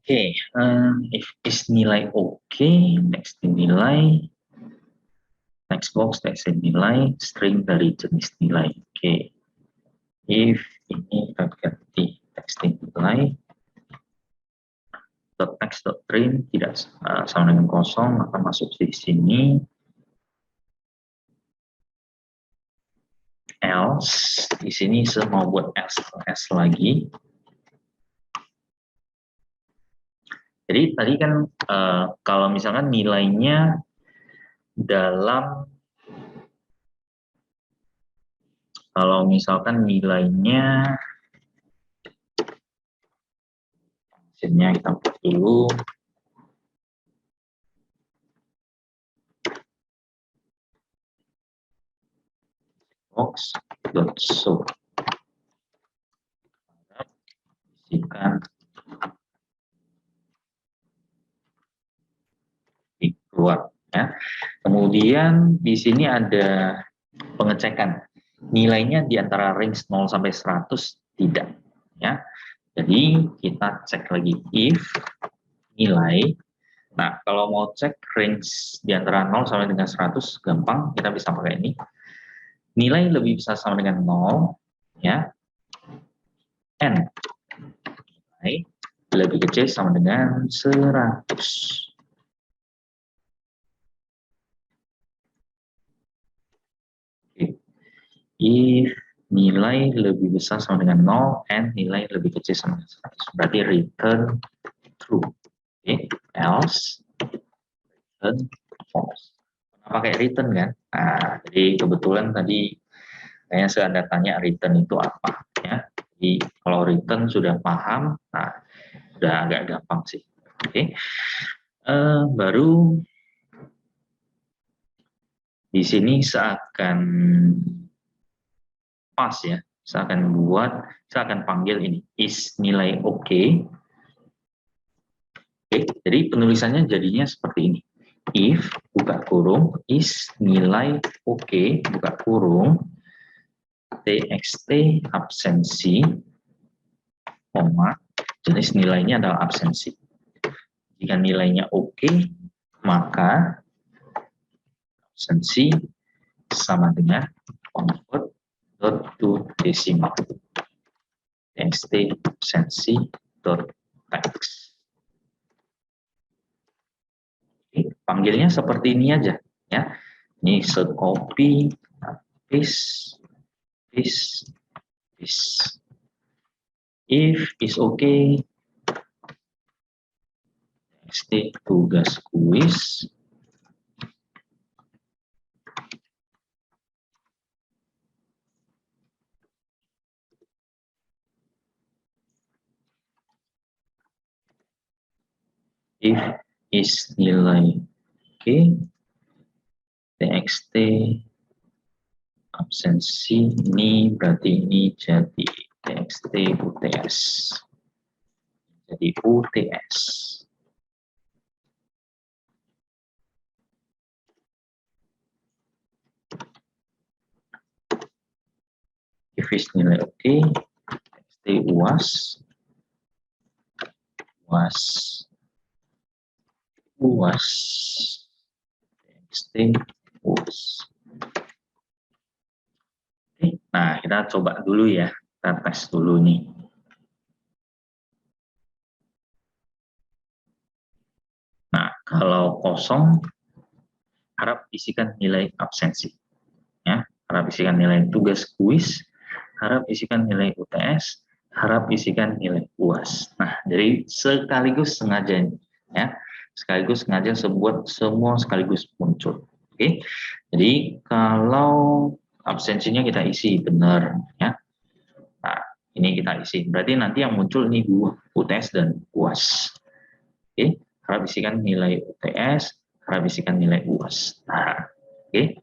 Oke, if is nilai oke, next nilai, next box text nilai, string dari jenis nilai. Oke, if ini kita ganti text nilai, text print tidak sama dengan kosong, maka masuk di sini. Else, di sini saya mau buat else lagi. Jadi tadi kan kalau misalkan nilainya dalam, kalau misalkan nilainya, hasilnya kita buat dulu. Box.show. Isikan keluar ya. Kemudian di sini ada pengecekan nilainya di antara range 0 sampai 100 tidak ya. Jadi kita cek lagi if nilai. Nah, kalau mau cek range di antara 0 sampai dengan 100 gampang, kita bisa pakai ini. Nilai lebih besar sama dengan 0 ya. N nilai lebih kecil sama dengan 100. If nilai lebih besar sama dengan 0 and nilai lebih kecil sama dengan 100. Berarti return true. Okay. Else return false. Pakai return kan? Nah, jadi kebetulan tadi kayaknya saya Anda tanya return itu apa ya. Jadi kalau return sudah paham, nah sudah agak gampang sih. Oke. Baru di sini seakan pas ya, saya akan panggil ini is nilai oke. Oke, jadi penulisannya jadinya seperti ini. If buka kurung is nilai oke buka kurung txt absensi koma jenis nilainya adalah absensi. Jika nilainya oke, maka absensi sama dengan convert to decimal. Txt absensi text. Panggilnya seperti ini aja ya. Ini copy, paste, paste, paste. If is okay, txt tugas kuis. If is nilai oke, txt absensi ini berarti ini jadi txt UTS. Jadi UTS. If is nilai oke, txt UAS, UAS, UAS, txt UAS. Oke, nah kita coba dulu ya, kita tes dulu nih. Nah, kalau kosong, harap isikan nilai absensi. Ya, harap isikan nilai tugas kuis, harap isikan nilai UTS, harap isikan nilai UAS. Nah, jadi sekaligus sengaja ya, sekaligus sengaja semua sekaligus muncul. Oke, jadi kalau absensinya kita isi benar ya. Nah, ini kita isi. Berarti nanti yang muncul ini dua, UTS dan UAS. Oke, harap isikan nilai UTS, harap isikan nilai UAS. Nah, oke.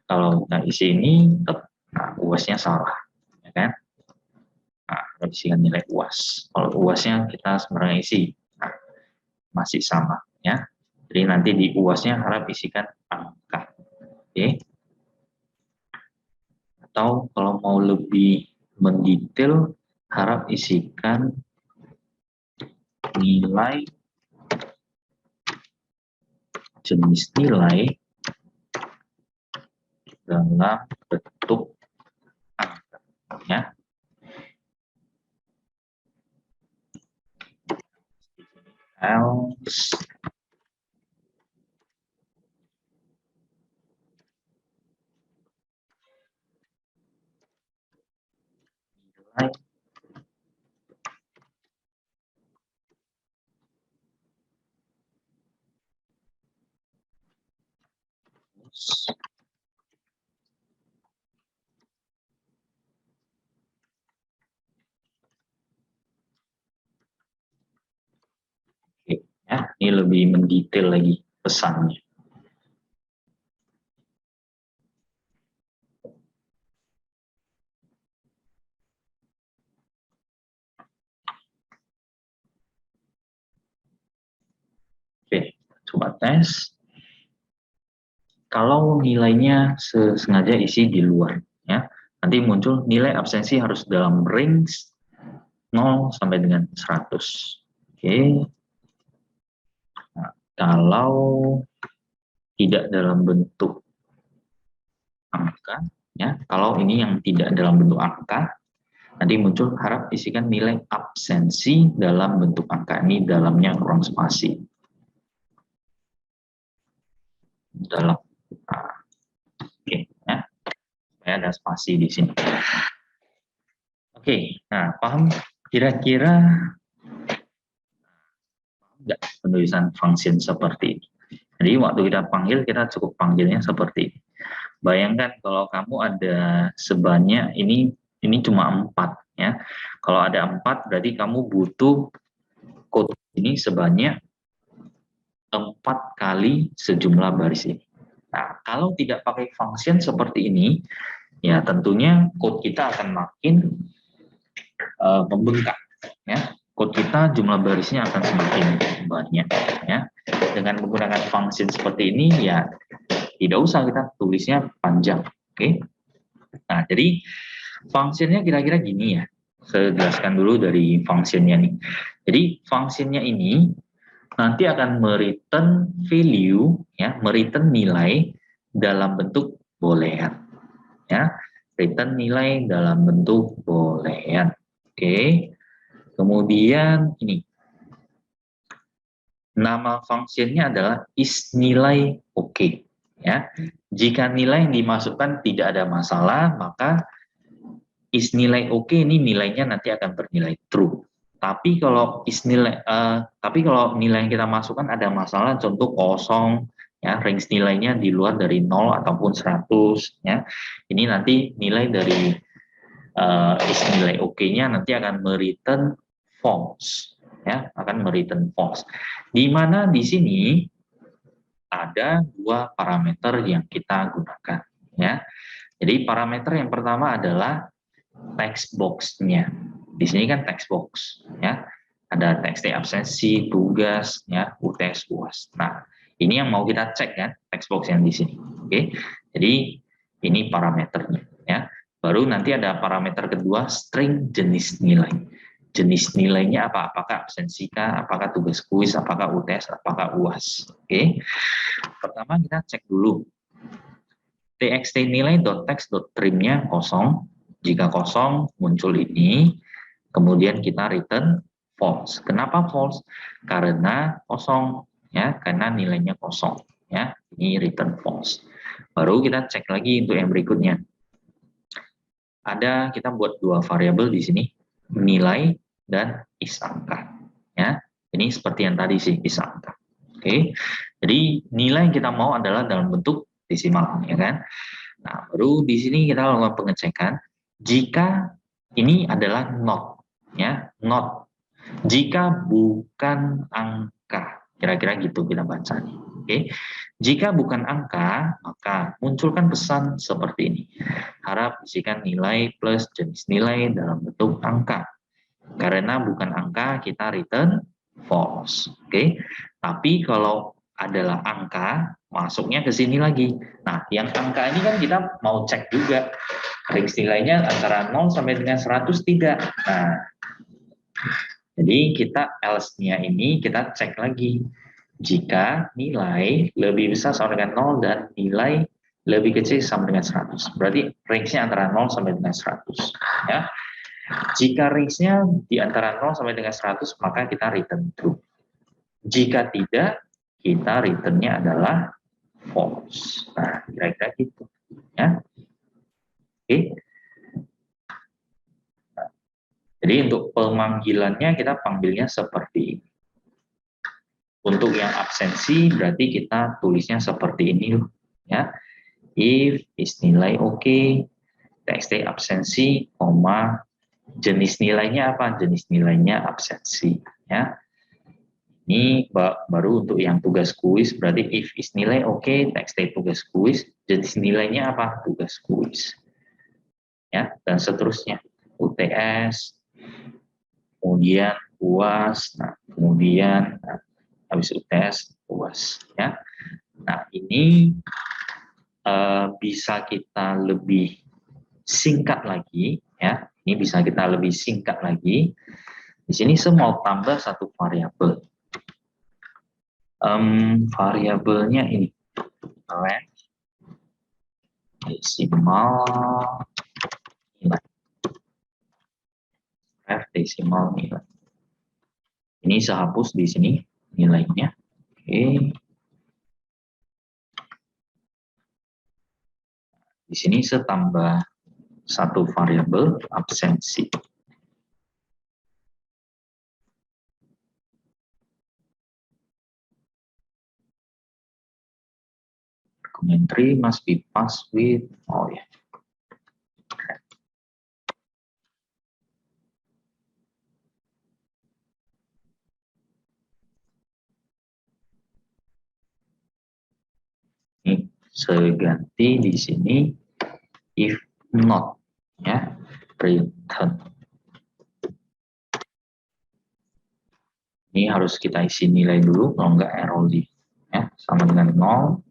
Kalau kita isi ini, nah, UAS-nya salah, ya kan? Nah, harap isikan nilai UAS. Kalau UAS-nya kita sebenarnya isi, nah, masih sama, ya. Jadi nanti di UAS-nya harap isikan angka, oke? Atau kalau mau lebih mendetail, harap isikan nilai jenis nilai dalam bentuk angka, ya. Else nilai Oke, ya, ini lebih mendetail lagi pesannya. Oke, coba tes. Kalau nilainya sengaja isi di luar, ya, nanti muncul nilai absensi harus dalam range 0 sampai dengan 100. Oke. Nah, kalau tidak dalam bentuk angka, ya, kalau ini yang tidak dalam bentuk angka, nanti muncul harap isikan nilai absensi dalam bentuk angka. Ini dalamnya ruang spasi. Dalam oke, ya, supaya ada spasi di sini. Oke, nah paham kira-kira nggak penulisan function seperti ini? Jadi waktu kita panggil, kita cukup panggilnya seperti ini. Bayangkan kalau kamu ada sebanyak ini cuma 4, ya. Kalau ada 4 berarti kamu butuh code ini sebanyak 4 kali sejumlah baris ini. Nah, kalau tidak pakai function seperti ini, ya tentunya code kita akan makin membengkak, ya. Code kita jumlah barisnya akan semakin banyak, ya. Dengan menggunakan function seperti ini, ya tidak usah kita tulisnya panjang, oke? Nah, jadi functionnya kira-kira gini ya. Saya jelaskan dulu dari functionnya nih. Jadi functionnya ini nanti akan mereturn value, ya, mereturn nilai dalam bentuk boolean, ya, return nilai dalam bentuk boolean. Oke. Kemudian ini nama functionnya adalah isNilai oke, ya. Jika nilai yang dimasukkan tidak ada masalah, maka isNilai oke ini nilainya nanti akan bernilai true. Tapi kalau kalau nilai yang kita masukkan ada masalah, contoh kosong, ya, range nilainya di luar dari 0 ataupun 100, ya. Ini nanti nilai dari isNilai oke-nya nanti akan mereturn false, ya, akan mereturn false. Di mana di sini ada 2 parameter yang kita gunakan, ya. Jadi parameter yang pertama adalah text box-nya. Di sini kan text box, ya. Ada teks absensi, tugas, ya, UTS, UAS. Nah, ini yang mau kita cek kan, text box yang di sini. Oke. Jadi ini parameternya, ya. Baru nanti ada parameter kedua, string jenis nilai. Jenis nilainya apa? Apakah absensi kah? Apakah tugas kuis? Apakah UTS? Apakah UAS? Oke. Pertama kita cek dulu. txt nilai.text.trim-nya kosong. Jika kosong, muncul ini, kemudian kita return false. Kenapa false? Karena kosong, ya, karena nilainya kosong, ya. Ini return false. Baru kita cek lagi untuk yang berikutnya. Kita buat 2 variabel di sini, nilai dan isangka, ya. Ini seperti yang tadi sih, isangka. Oke. Jadi nilai yang kita mau adalah dalam bentuk desimal, ya kan? Nah, baru di sini kita lakukan pengecekan. Jika ini adalah not, ya, not. Jika bukan angka, kira-kira gitu kita baca nih. Oke. Jika bukan angka, maka munculkan pesan seperti ini. Harap isikan nilai plus jenis nilai dalam bentuk angka. Karena bukan angka, kita return false. Oke. Tapi kalau adalah angka, masuknya ke sini lagi. Nah, yang angka ini kan kita mau cek juga. Range nilainya antara 0 sampai dengan 100 tidak. Nah, Jadi kita else-nya ini kita cek lagi. Jika nilai lebih besar sama dengan 0 dan nilai lebih kecil sama dengan 100. Berarti range-nya antara 0 sampai dengan 100. Ya. Jika range-nya di antara 0 sampai dengan 100, maka kita return true. Jika tidak, kita return-nya adalah false. Nah, kira-kira gitu. Ya. Oke. Jadi untuk pemanggilannya kita panggilnya seperti ini. Untuk yang absensi berarti kita tulisnya seperti ini ya. If is nilai oke, txt absensi, koma jenis nilainya apa? Jenis nilainya absensi ya. Ini baru untuk yang tugas kuis berarti if is nilai oke, txt tugas kuis, jenis nilainya apa? Tugas kuis. Ya, dan seterusnya. UTS, kemudian UAS, nah, kemudian habis UTS, UAS ya. Nah, ini bisa kita lebih singkat lagi ya. Ini bisa kita lebih singkat lagi. Di sini saya mau tambah satu variabel. Variabelnya ini ref desimal nilai. Ref desimal nilai. Ini saya hapus di sini nilainya. Oke. Di sini saya tambah satu variabel absensi. Entry must be passed with, oh ya. Ini saya ganti di sini if not ya, return. Ini harus kita isi nilai dulu, kalau enggak error di ya, sama dengan 0.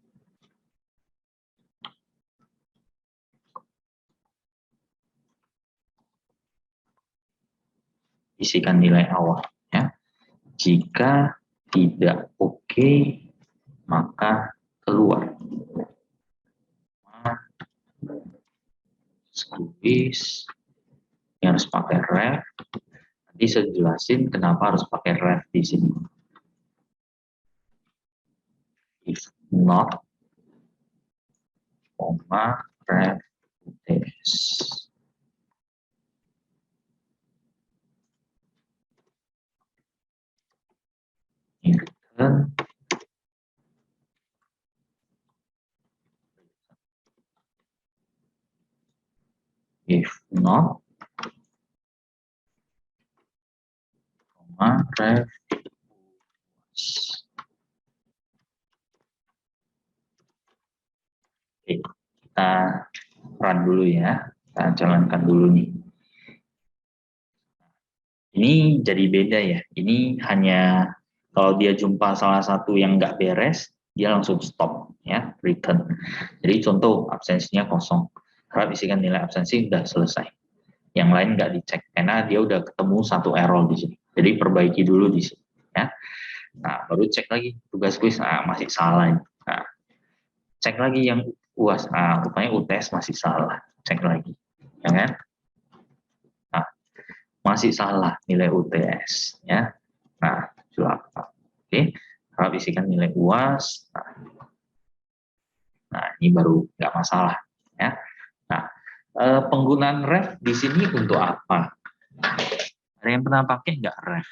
Isikan nilai awal ya. Jika tidak oke, maka keluar. Squeeze ini harus pakai ref. Nanti saya jelasin kenapa harus pakai ref di sini. If not, koma ref test. Return if not, koma ref. Oke, kita run dulu ya, kita jalankan dulu nih. Ini jadi beda ya, ini hanya kalau dia jumpa salah satu yang nggak beres, dia langsung stop ya, return. Jadi contoh absensinya kosong, harap isikan nilai absensi udah selesai. Yang lain nggak dicek karena dia udah ketemu satu error di sini. Jadi perbaiki dulu di sini ya. Nah, baru cek lagi tugas kuis, nah masih salah. Nah, cek lagi yang UAS, nah rupanya UTS masih salah, cek lagi, ya kan? Nah, masih salah nilai UTS ya. Nah, oke, harap isikan nilai UAS. Nah, ini baru nggak masalah ya. Nah, penggunaan ref di sini untuk apa? Ada yang pernah pakai nggak ref?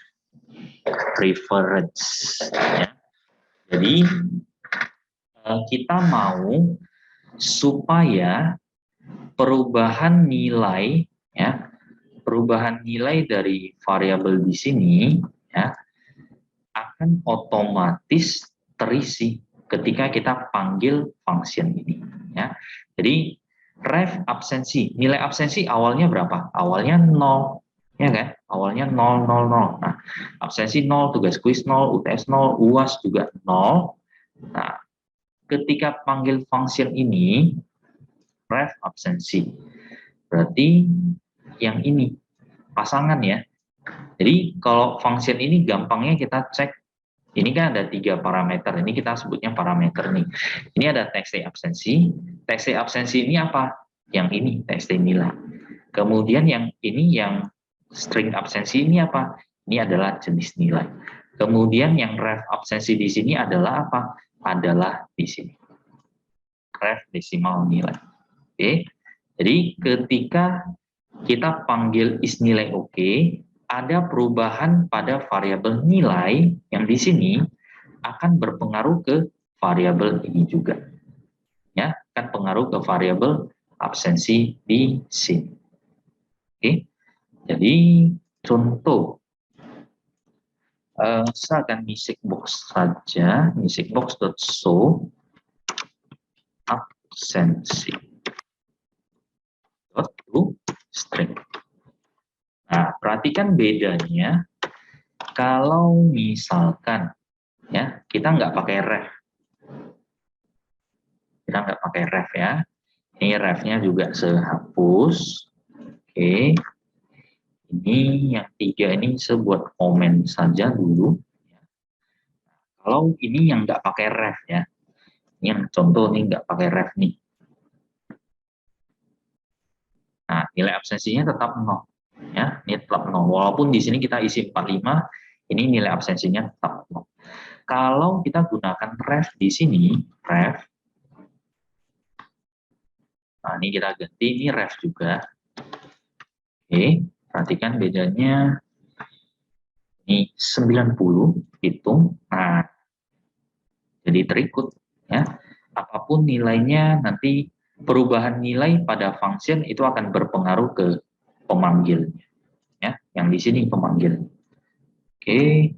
Reference ya. Jadi kita mau supaya perubahan nilai ya, perubahan nilai dari variabel di sini ya akan otomatis terisi ketika kita panggil function ini ya. Jadi ref absensi, nilai absensi awalnya berapa? Awalnya 0 ya kan? Awalnya 0 0 0. Nah, absensi 0, tugas kuis 0, UTS 0, UAS juga 0. Nah, ketika panggil function ini ref absensi. Berarti yang ini pasangan ya. Jadi kalau function ini gampangnya kita cek, ini kan ada 3 parameter, ini kita sebutnya parameter nih. Ini ada TXT absensi. TXT absensi ini apa? Yang ini TXT nilai. Kemudian yang ini yang string absensi ini apa? Ini adalah jenis nilai. Kemudian yang ref absensi di sini adalah apa? Adalah di sini. Ref desimal nilai. Oke. Jadi ketika kita panggil is nilai oke, ada perubahan pada variabel nilai yang di sini akan berpengaruh ke variabel ini juga. Ya, akan pengaruh ke variabel absensi di sini. Oke. Jadi contoh saya akan ngisi box saja, ngisi box.show absensi to string. Nah, perhatikan bedanya kalau misalkan ya kita nggak pakai ref, ya. Ini refnya juga sehapus. Oke. Ini yang 3 ini sebuat komen saja dulu. Kalau ini yang nggak pakai ref ya, ini yang contoh nih nggak pakai ref nih. Nah, nilai absensinya tetap 0. Ya, ini tetap 0. Walaupun di sini kita isi 45, ini nilai absensinya tetap 0. Kalau kita gunakan ref di sini, ref. Nah, ini kita ganti, ini ref juga. Oke, perhatikan bedanya. Ini 90, hitung. Nah, jadi terikut. Ya. Apapun nilainya, nanti perubahan nilai pada function itu akan berpengaruh ke pemanggilnya. Ya, yang di sini pemanggil. Oke.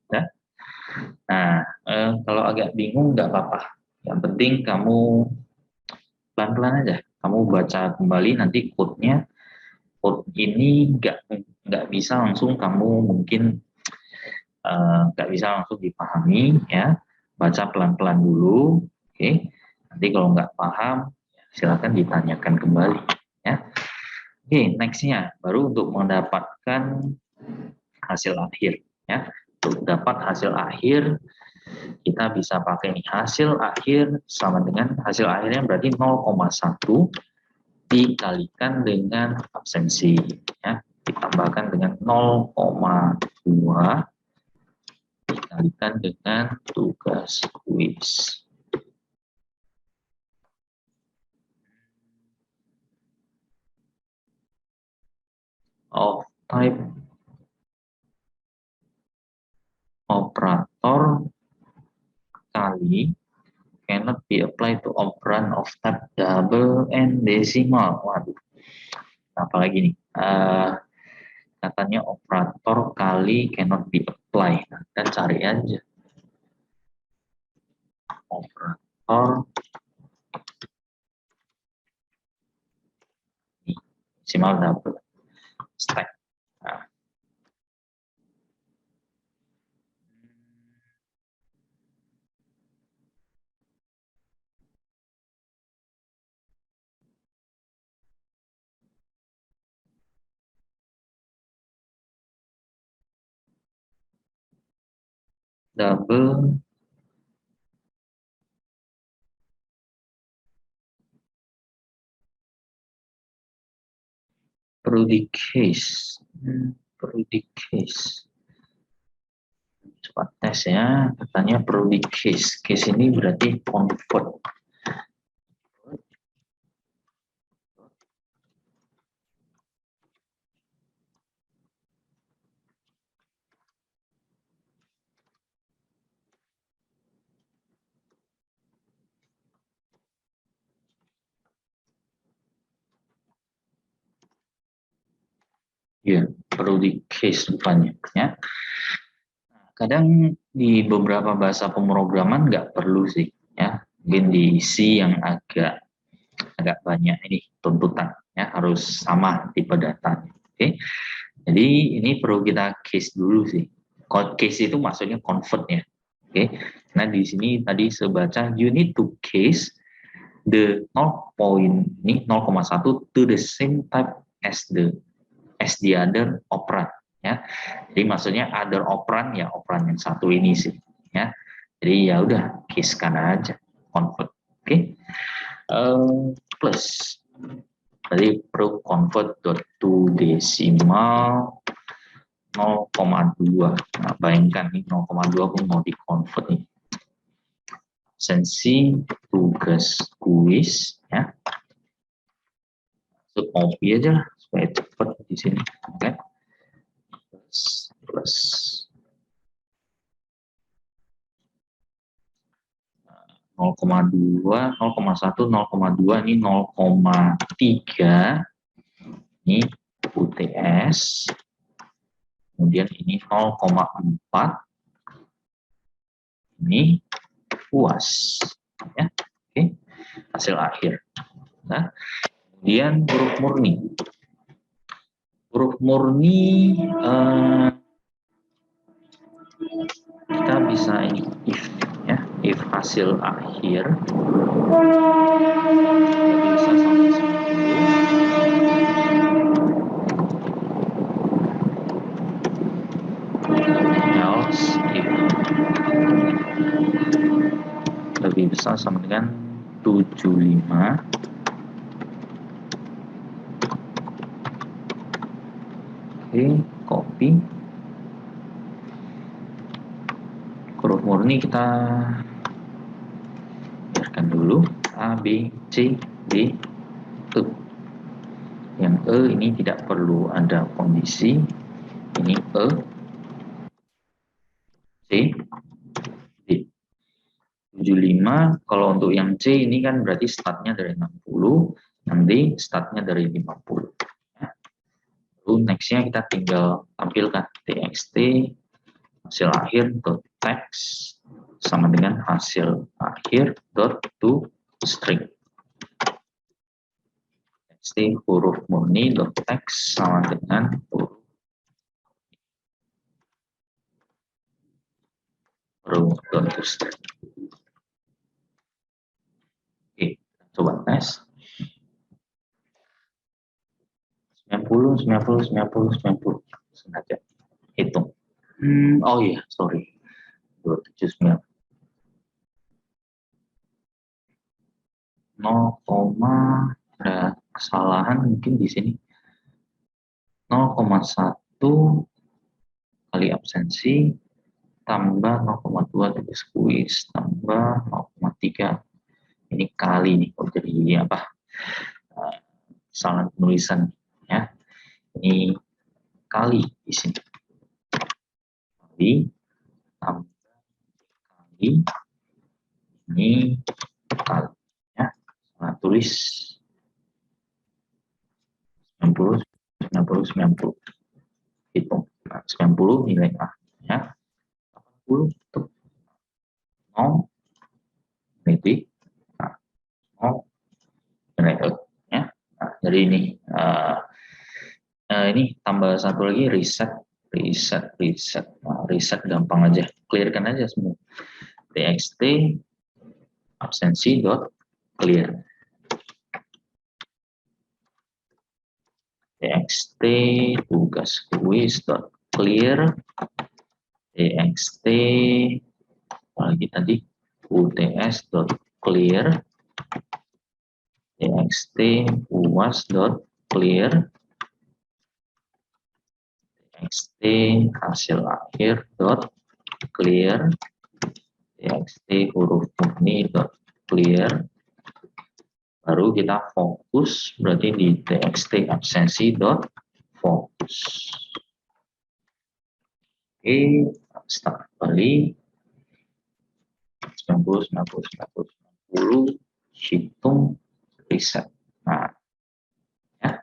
Ya. Nah, kalau agak bingung nggak apa-apa. Yang penting kamu pelan-pelan aja. Kamu baca kembali nanti code-nya. Code ini nggak bisa langsung kamu mungkin nggak bisa langsung dipahami ya. Baca pelan-pelan dulu. Oke. Nanti kalau nggak paham, silakan ditanyakan kembali. Ya. Oke, next-nya baru untuk mendapatkan hasil akhir. Ya. Untuk dapat hasil akhir, kita bisa pakai nih, hasil akhir sama dengan hasil akhirnya berarti 0,1 dikalikan dengan absensi. Ya. Ditambahkan dengan 0,2 dikalikan dengan tugas kuis. Of type operator kali cannot be applied to operand of type double and decimal. Waduh, apalagi nih? Katanya operator kali cannot be applied. Nah, dan cari aja. Operator decimal double stack. Nah. Double perlu di case. Perlu di case. Coba tes ya, katanya perlu di case. Case ini berarti convert. Ya, perlu di case depannya. Ya. Kadang di beberapa bahasa pemrograman nggak perlu sih. Ya, mungkin di C yang agak banyak ini tuntutan. Ya, harus sama tipe data. Oke. Jadi ini perlu kita case dulu sih. Case itu maksudnya convert ya. Oke. Nah di sini tadi saya baca you need to case the 0.1 to the same type as the other operand, ya. Jadi maksudnya other operand ya operand yang satu ini sih, ya. Jadi ya udah case-kan aja convert. Oke. Plus tadi perlu convert to decimal 0,2. Nah, bayangkan nih 0,2 pun mau di convert nih. Absensi tugas kuis, ya. So, copy aja lah supaya cepat di sini. Oke. Plus 0,2, 0,1, 0,2, ini 0,3, ini UTS, kemudian ini 0,4, ini UAS, ya. Oke, hasil akhir. Nah, kemudian huruf murni kita bisa ini if, ya, if hasil akhir bisa sampai 90, else if lebih besar sama dengan 75. Oke, copy. Huruf murni kita biarkan dulu A, B, C, D, E. Yang E ini tidak perlu ada kondisi. Ini E, C, D. 75, kalau untuk yang C ini kan berarti startnya dari 60, yang D startnya dari 50. Lalu nextnya kita tinggal tampilkan txt hasil akhir dot text sama dengan hasil akhir dot to string. Txt huruf murni dot text sama dengan huruf dot to string. Oke, coba tes. 90, 90, 90, 90. Sengaja hitung. Oh iya, sorry. 279. 0, ada kesalahan mungkin di sini. 0,1 kali absensi tambah 0,2 tugas kuis tambah 0,3. Ini kali nih, oh jadi apa? Salah penulisan, ya. Ini kali di sini. Kali tambah kali ini kali, ya. Salah tulis 90, 90, 90. Hitung. Nah, 90 nilai A, ya. 80 untuk 0 berarti 0 nilai E, ya. Nah, jadi ini ini tambah satu lagi reset. Nah, reset gampang aja, clearkan aja semua. Txt absensi dot clear. Txt tugas kuis dot clear. Txt lagi tadi uts dot clear. Txt uas dot clear. Txt hasil akhir dot clear. Txt huruf murni dot clear. Baru kita fokus berarti di txt absensi dot fokus. Oke, start kembali 90, 90, 90, 90, hitung reset. Nah, ya.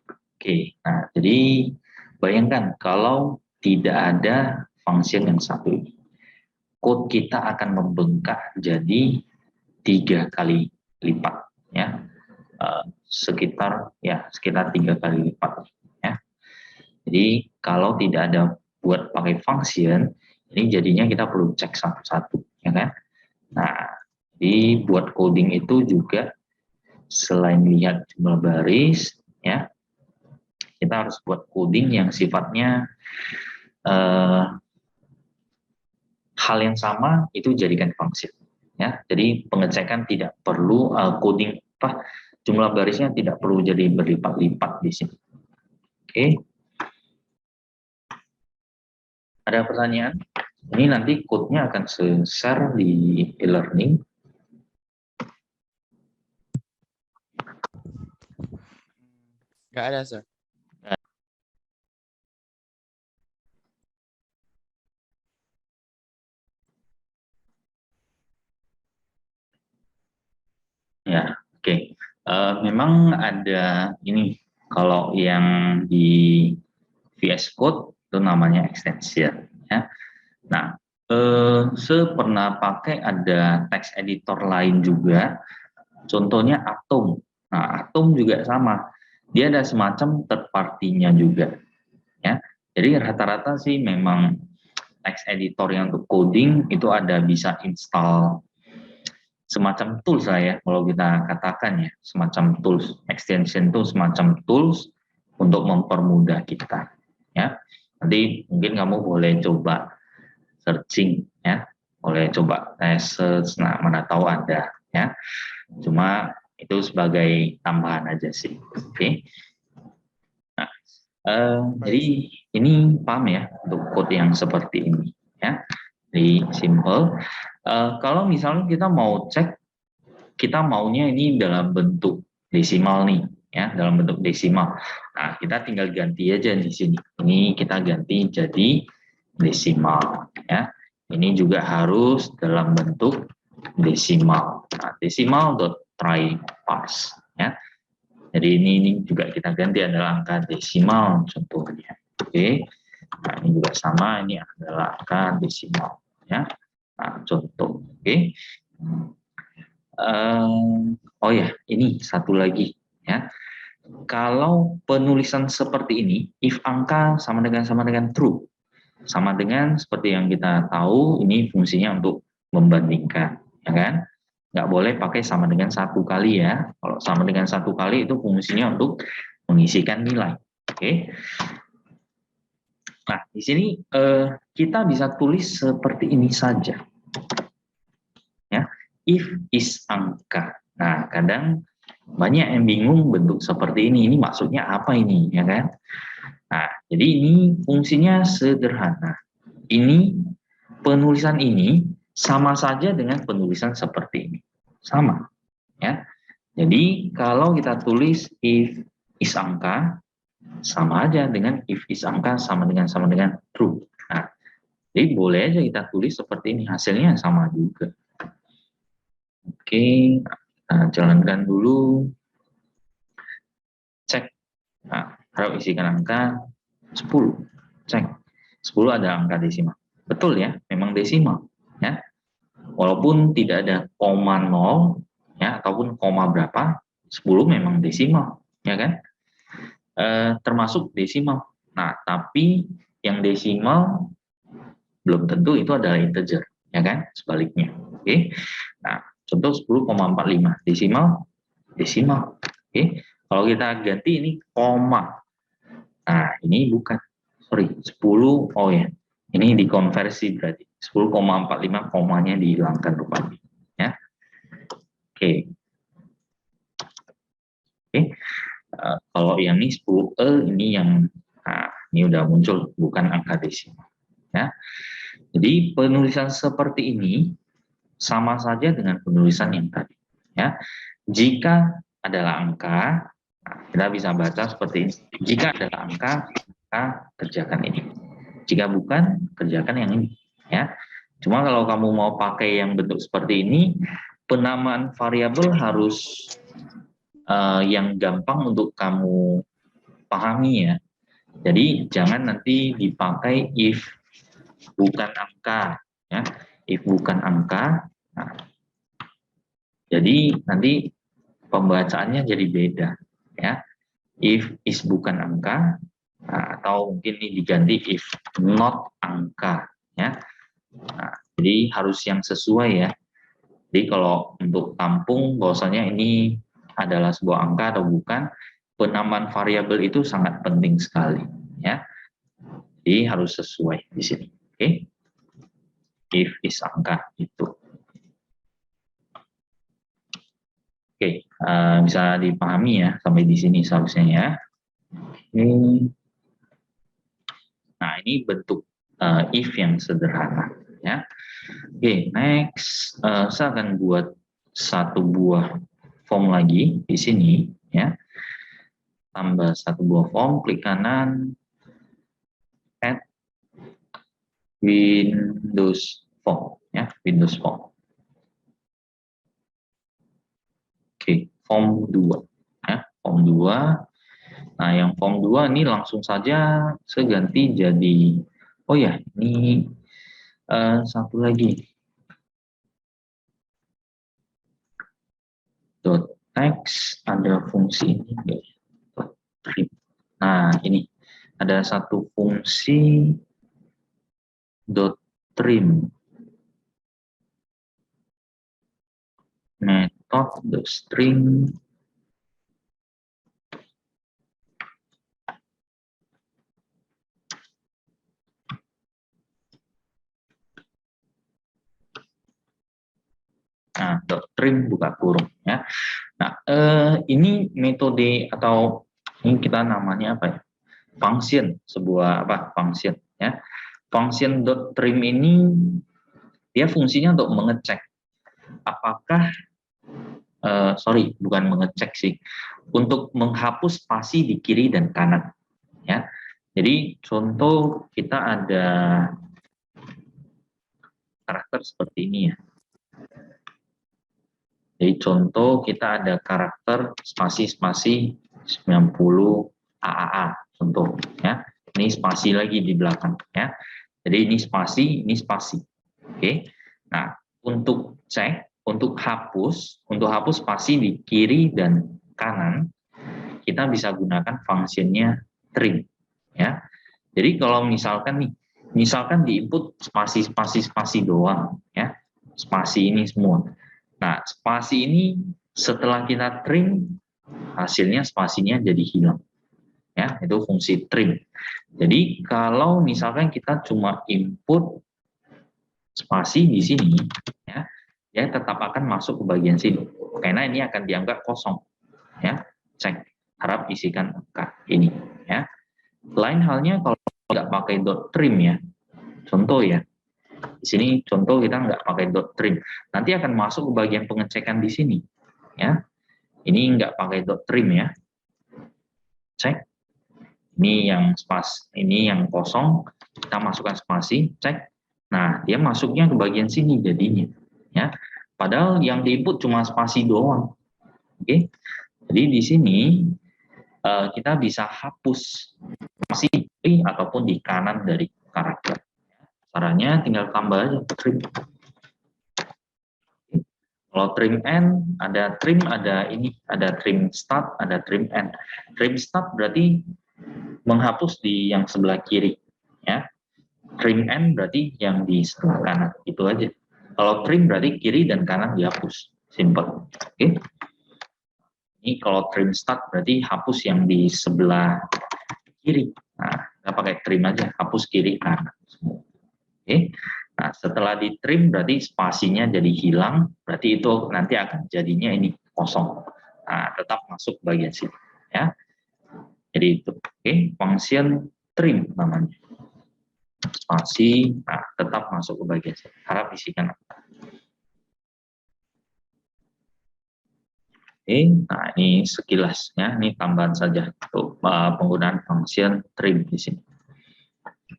Oke, nah jadi bayangkan kalau tidak ada function yang satu ini, code kita akan membengkak jadi 3 kali lipat, ya. Sekitar 3 kali lipat, ya. Jadi kalau tidak ada buat pakai function, ini jadinya kita perlu cek satu-satu, ya kan? Nah, Jadi buat coding itu juga selain lihat jumlah baris, ya, kita harus buat coding yang sifatnya hal yang sama itu jadikan function, ya. Jadi pengecekan tidak perlu coding jumlah barisnya tidak perlu jadi berlipat-lipat di sini. Oke. Ada pertanyaan? Ini nanti code-nya akan share di e-learning. Nggak ada, Sir. Ya, oke. Memang ada ini, kalau yang di VS Code itu namanya extension, ya. Nah, pernah pakai ada text editor lain juga, contohnya Atom. Nah, Atom juga sama, dia ada semacam third party-nya juga, ya. Jadi rata-rata sih memang text editor yang untuk coding itu ada bisa install semacam tools lah ya, kalau kita katakan ya, semacam tools, extension itu semacam tools untuk mempermudah kita, ya. Nanti mungkin kamu boleh coba searching, ya, boleh coba search, nah mana tahu ada, ya. Cuma itu sebagai tambahan aja sih, oke. Nah, jadi ini paham ya untuk code yang seperti ini, ya. Jadi simple. Kalau misalnya kita mau cek, kita maunya ini dalam bentuk desimal nih, ya, dalam bentuk desimal. Nah, kita tinggal ganti aja di sini. Ini kita ganti jadi desimal, ya. Ini juga harus dalam bentuk desimal. Nah, desimal.try parse, ya. Jadi ini juga kita ganti adalah angka desimal contohnya. Oke. Nah, ini juga sama, ini adalah angka desimal, ya. Nah, contoh, oke. Oh ya, ini satu lagi, ya. Kalau penulisan seperti ini, if angka sama dengan true, sama dengan seperti yang kita tahu, ini fungsinya untuk membandingkan, ya kan? Nggak boleh pakai sama dengan satu kali ya. Kalau sama dengan satu kali itu fungsinya untuk mengisikan nilai. Oke. Nah, di sini kita bisa tulis seperti ini saja. Ya, if is angka. Nah, kadang banyak yang bingung bentuk seperti ini maksudnya apa ini, ya kan? Nah, jadi ini fungsinya sederhana. Ini penulisan ini sama saja dengan penulisan seperti ini. Sama, ya. Jadi kalau kita tulis if is angka sama aja dengan if is angka sama dengan true. Nah, jadi boleh aja kita tulis seperti ini, hasilnya sama juga. Oke, nah, jalankan dulu. Cek. Nah, harap isikan angka 10. Cek. 10 ada angka desimal. Betul ya, memang desimal, ya. Walaupun tidak ada koma 0, ya, ataupun koma berapa, 10 memang desimal, ya kan? Termasuk desimal. Nah, tapi yang desimal belum tentu itu adalah integer, ya kan? Sebaliknya. Oke. Nah, contoh 10,45 desimal. Oke. Kalau kita ganti ini koma. Nah, ini bukan. Sorry, 10. Oh ya. Ini dikonversi berarti. 10,45 komanya dihilangkan rupanya, ya. Oke. Oke. Kalau yang ini 10E ini yang ini udah muncul bukan angka desimal, ya. Jadi penulisan seperti ini sama saja dengan penulisan yang tadi, ya. Jika adalah angka, kita bisa baca seperti ini. Jika adalah angka, maka kerjakan ini. Jika bukan, kerjakan yang ini, ya. Cuma kalau kamu mau pakai yang bentuk seperti ini, penamaan variabel harus yang gampang untuk kamu pahami, ya. Jadi jangan nanti dipakai if bukan angka, ya. If bukan angka, nah, jadi nanti pembacaannya jadi beda, ya. If is bukan angka, nah, atau mungkin ini diganti if not angka, ya. Nah, jadi harus yang sesuai, ya. Jadi kalau untuk tampung bahwasanya ini adalah sebuah angka atau bukan, penambahan variabel itu sangat penting sekali, ya. Jadi harus sesuai di sini. Oke. If is angka itu. Oke, bisa dipahami ya sampai di sini seharusnya ya. Nah, ini bentuk if yang sederhana ya. Oke, next saya akan buat satu buah form lagi di sini ya. Tambah satu buah form, klik kanan, add Windows form ya, Windows form. Oke, form 2 ya, form 2. Nah, yang form 2 ini langsung saja saya ganti jadi, oh ya, ini satu lagi. .text ada fungsi ini. Nah, ini ada satu fungsi .trim. Method string nah, .trim buka kurung ya. Nah, ini metode atau ini kita namanya apa ya? Function, sebuah apa? Function ya. Function .trim ini dia fungsinya untuk mengecek apakah sorry, bukan mengecek sih, untuk menghapus spasi di kiri dan kanan ya. Jadi contoh kita ada karakter seperti ini ya. Jadi contoh kita ada karakter spasi-spasi 90 AAA contoh ya. Ini spasi lagi di belakang ya. Jadi ini spasi. Oke. Nah, untuk cek, untuk hapus spasi di kiri dan kanan, kita bisa gunakan fungsinya trim ya. Jadi kalau misalkan di input spasi doang ya. Spasi ini semua. Nah, spasi ini setelah kita trim, hasilnya spasinya jadi hilang. Ya, itu fungsi trim. Jadi kalau misalkan kita cuma input spasi di sini, ya, dia tetap akan masuk ke bagian sini. Karena ini akan dianggap kosong. Ya, cek, harap isikan angka ini. Ya. Lain halnya kalau nggak pakai .trim ya, contoh ya. Di sini contoh kita nggak pakai .trim, nanti akan masuk ke bagian pengecekan di sini. Ya, ini nggak pakai .trim ya. Cek, ini yang ini yang kosong, kita masukkan spasi, cek. Nah, dia masuknya ke bagian sini jadinya. Ya, padahal yang diinput cuma spasi doang. Oke, jadi di sini kita bisa hapus spasi di ataupun di kanan dari karakter. Caranya tinggal tambah aja trim. Kalau trim end, ada trim, ada trim start, ada trim end. Trim start berarti menghapus di yang sebelah kiri, ya. Trim end berarti yang di sebelah kanan, itu aja. Kalau trim berarti kiri dan kanan dihapus, simple. Oke. Ini kalau trim start berarti hapus yang di sebelah kiri. Nah, kita pakai trim aja, hapus kiri kanan. Oke. Nah, setelah di trim berarti spasinya jadi hilang, berarti itu nanti akan jadinya ini kosong. Nah, tetap masuk bagian sini ya. Jadi itu, oke, function trim namanya. Spasi, nah tetap masuk ke bagian sini. Harap isikan. Oke, nah ini sekilas ya, ini tambahan saja untuk penggunaan function trim di sini.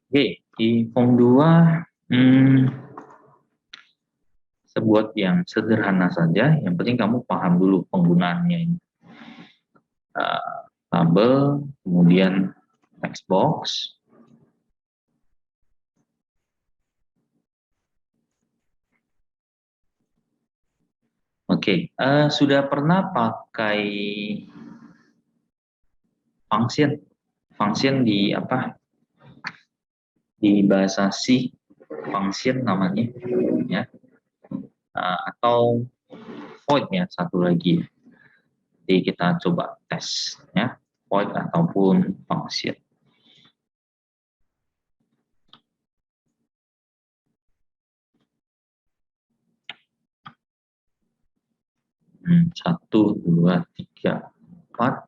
Oke, di form 2 sebuah yang sederhana saja, yang penting kamu paham dulu penggunaannya ini. Tabel, kemudian text box. Oke, sudah pernah pakai function di apa? Di bahasa C, function namanya, ya. atau void ya, satu lagi. Jadi kita coba tes ya, void ataupun function. Satu, dua, tiga, 4,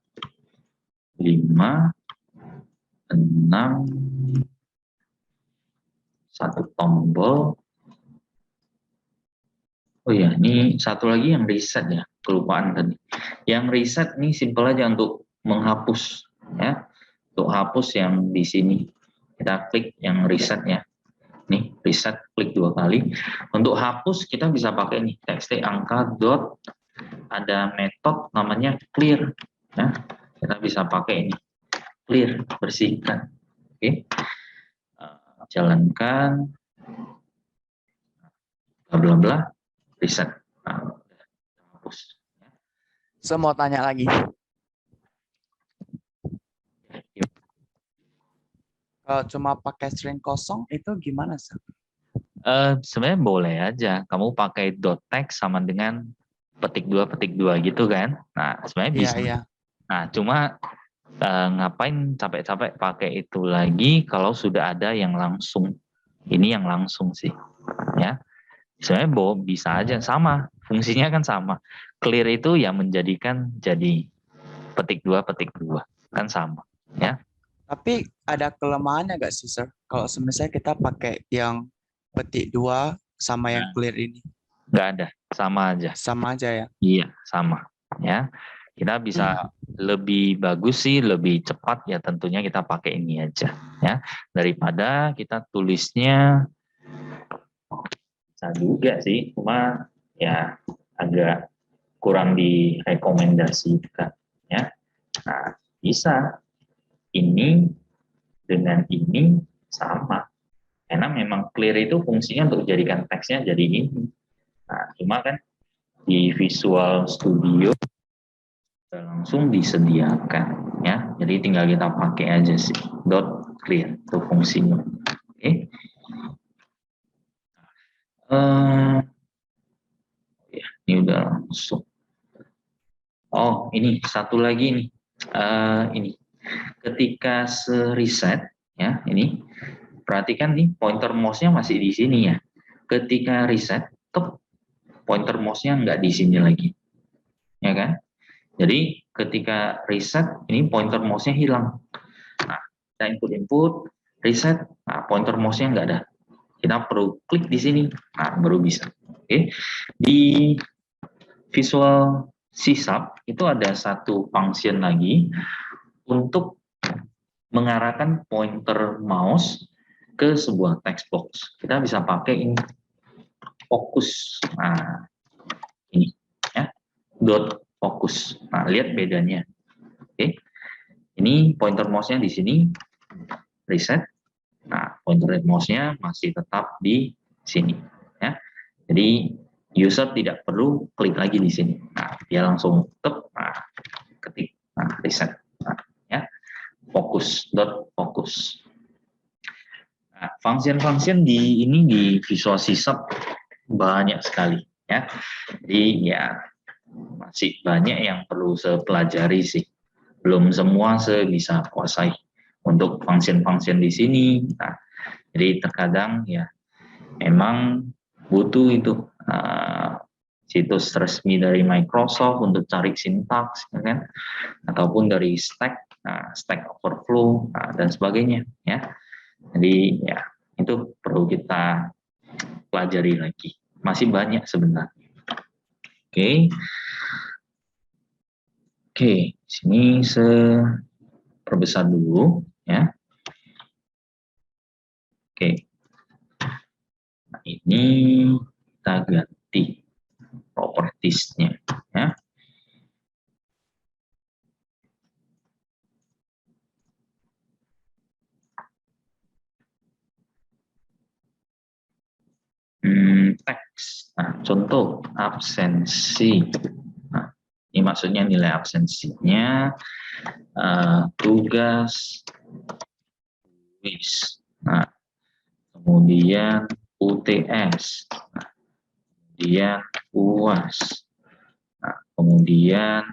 5, 6, satu tombol. Oh ya, ini satu lagi yang reset ya, kelupaan tadi. Yang reset ini simple aja untuk menghapus ya. Untuk hapus yang di sini, kita klik yang resetnya. Nih, reset, klik 2 kali. Untuk hapus kita bisa pakai nih, txt angka dot, ada metode namanya clear. Ya. Kita bisa pakai ini, clear, bersihkan. Oke. Jalankan, bla bla bla, reset. Nah, hapus. Saya mau tanya lagi. Kalau cuma pakai string kosong itu gimana sih? Sebenarnya boleh aja. Kamu pakai dot text sama dengan petik 2 gitu kan. Nah, sebenarnya Iya, bisa. iya. Nah, cuma ngapain capek-capek pakai itu lagi kalau sudah ada yang langsung. Ini yang langsung sih. Ya. Sebenarnya bisa aja, sama. Fungsinya kan sama. Clear itu yang menjadikan jadi petik 2 kan sama. Ya. Tapi ada kelemahannya nggak sih, Sir? Kalau misalnya kita pakai yang petik 2 sama yang Nah, clear ini. nggak ada, sama aja. Sama aja ya? Iya, sama. Ya, kita bisa lebih bagus sih, lebih cepat ya tentunya kita pakai ini aja. Ya, daripada kita tulisnya bisa juga sih, cuma ya agak kurang direkomendasikan. Ya, nah bisa ini dengan ini sama. Karena memang clear itu fungsinya untuk jadikan teksnya jadi ini. Nah, cuma kan di Visual Studio langsung disediakan ya, jadi tinggal kita pakai aja sih dot clear itu fungsinya. Oke. Ya ini udah langsung. Oh ini satu lagi nih, ini ketika reset ya, ini perhatikan nih pointer mouse-nya masih di sini ya. Ketika reset tuh pointer mouse-nya nggak di sini lagi ya kan. Jadi ketika reset ini pointer mouse-nya hilang. Nah, kita input reset, nah pointer mouse-nya nggak ada. Kita perlu klik di sini, nah baru bisa. Oke. Di Visual C# itu ada satu function lagi untuk mengarahkan pointer mouse ke sebuah text box. Kita bisa pakai ini fokus. Nah, ini ya. Dot fokus. Nah, lihat bedanya. Oke. Ini pointer mouse-nya di sini, reset. Nah, pointer mouse-nya masih tetap di sini. Ya. Jadi, user tidak perlu klik lagi di sini. Nah, dia langsung ketik, reset. Nah, ya. Fokus. Nah, function-function di Visual C# banyak sekali. Ya. Jadi, ya masih banyak yang perlu saya pelajari sih. Belum semua saya bisa kuasai untuk function-function di sini. Nah, jadi terkadang ya memang butuh itu situs resmi dari Microsoft untuk cari sintaks, ya kan? Ataupun dari Stack Overflow dan sebagainya. Ya, jadi ya itu perlu kita pelajari lagi. Masih banyak sebenarnya. Oke. Oke, sini perbesar dulu ya. Oke. Nah, ini kita ganti propertiesnya ya. Teks. Nah, contoh absensi. Nah, ini maksudnya nilai absensinya tugas kuis. Nah, kemudian UTS. Nah, kemudian UAS. Nah, kemudian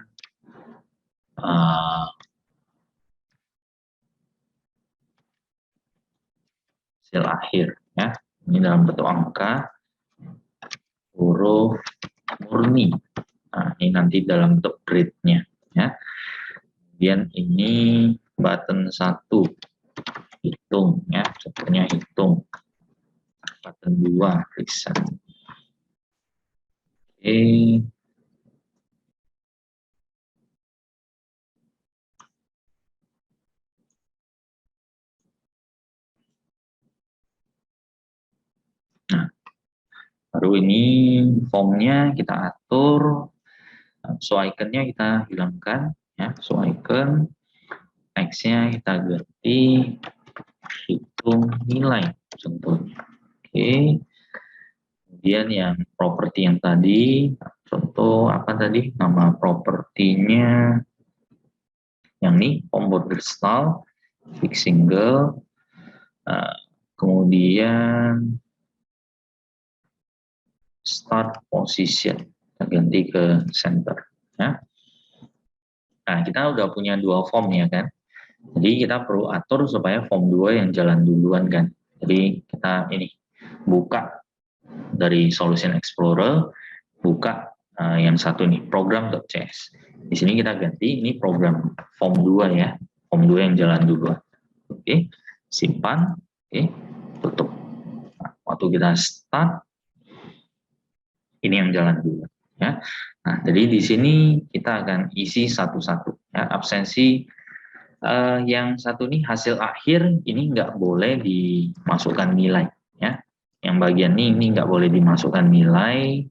hasil akhir ya. Ini dalam bentuk angka, huruf murni. Nah, ini nanti dalam bentuk grade-nya ya. Kemudian ini button 1 hitung ya, contohnya hitung. Button 2 reset. Oke. Nah, baru ini formnya kita atur, show icon-nya kita hilangkan ya, show icon, text-nya kita ganti hitung nilai contohnya. Oke. Kemudian yang properti yang tadi, contoh apa tadi nama propertinya, yang ini form border style, fix single, kemudian start position, kita ganti ke center ya. Nah, kita udah punya 2 form ya kan, jadi kita perlu atur supaya form 2 yang jalan duluan kan. Jadi kita ini buka dari Solution Explorer, buka yang satu nih, program.cs. Di sini kita ganti ini program form 2 ya, form 2 yang jalan duluan. Oke, simpan, oke, tutup. Nah, waktu kita start, ini yang jalan duluan ya. Nah, jadi di sini kita akan isi satu-satu ya. Absensi yang satu nih hasil akhir ini nggak boleh dimasukkan nilai ya. Yang bagian ini nggak boleh dimasukkan nilai.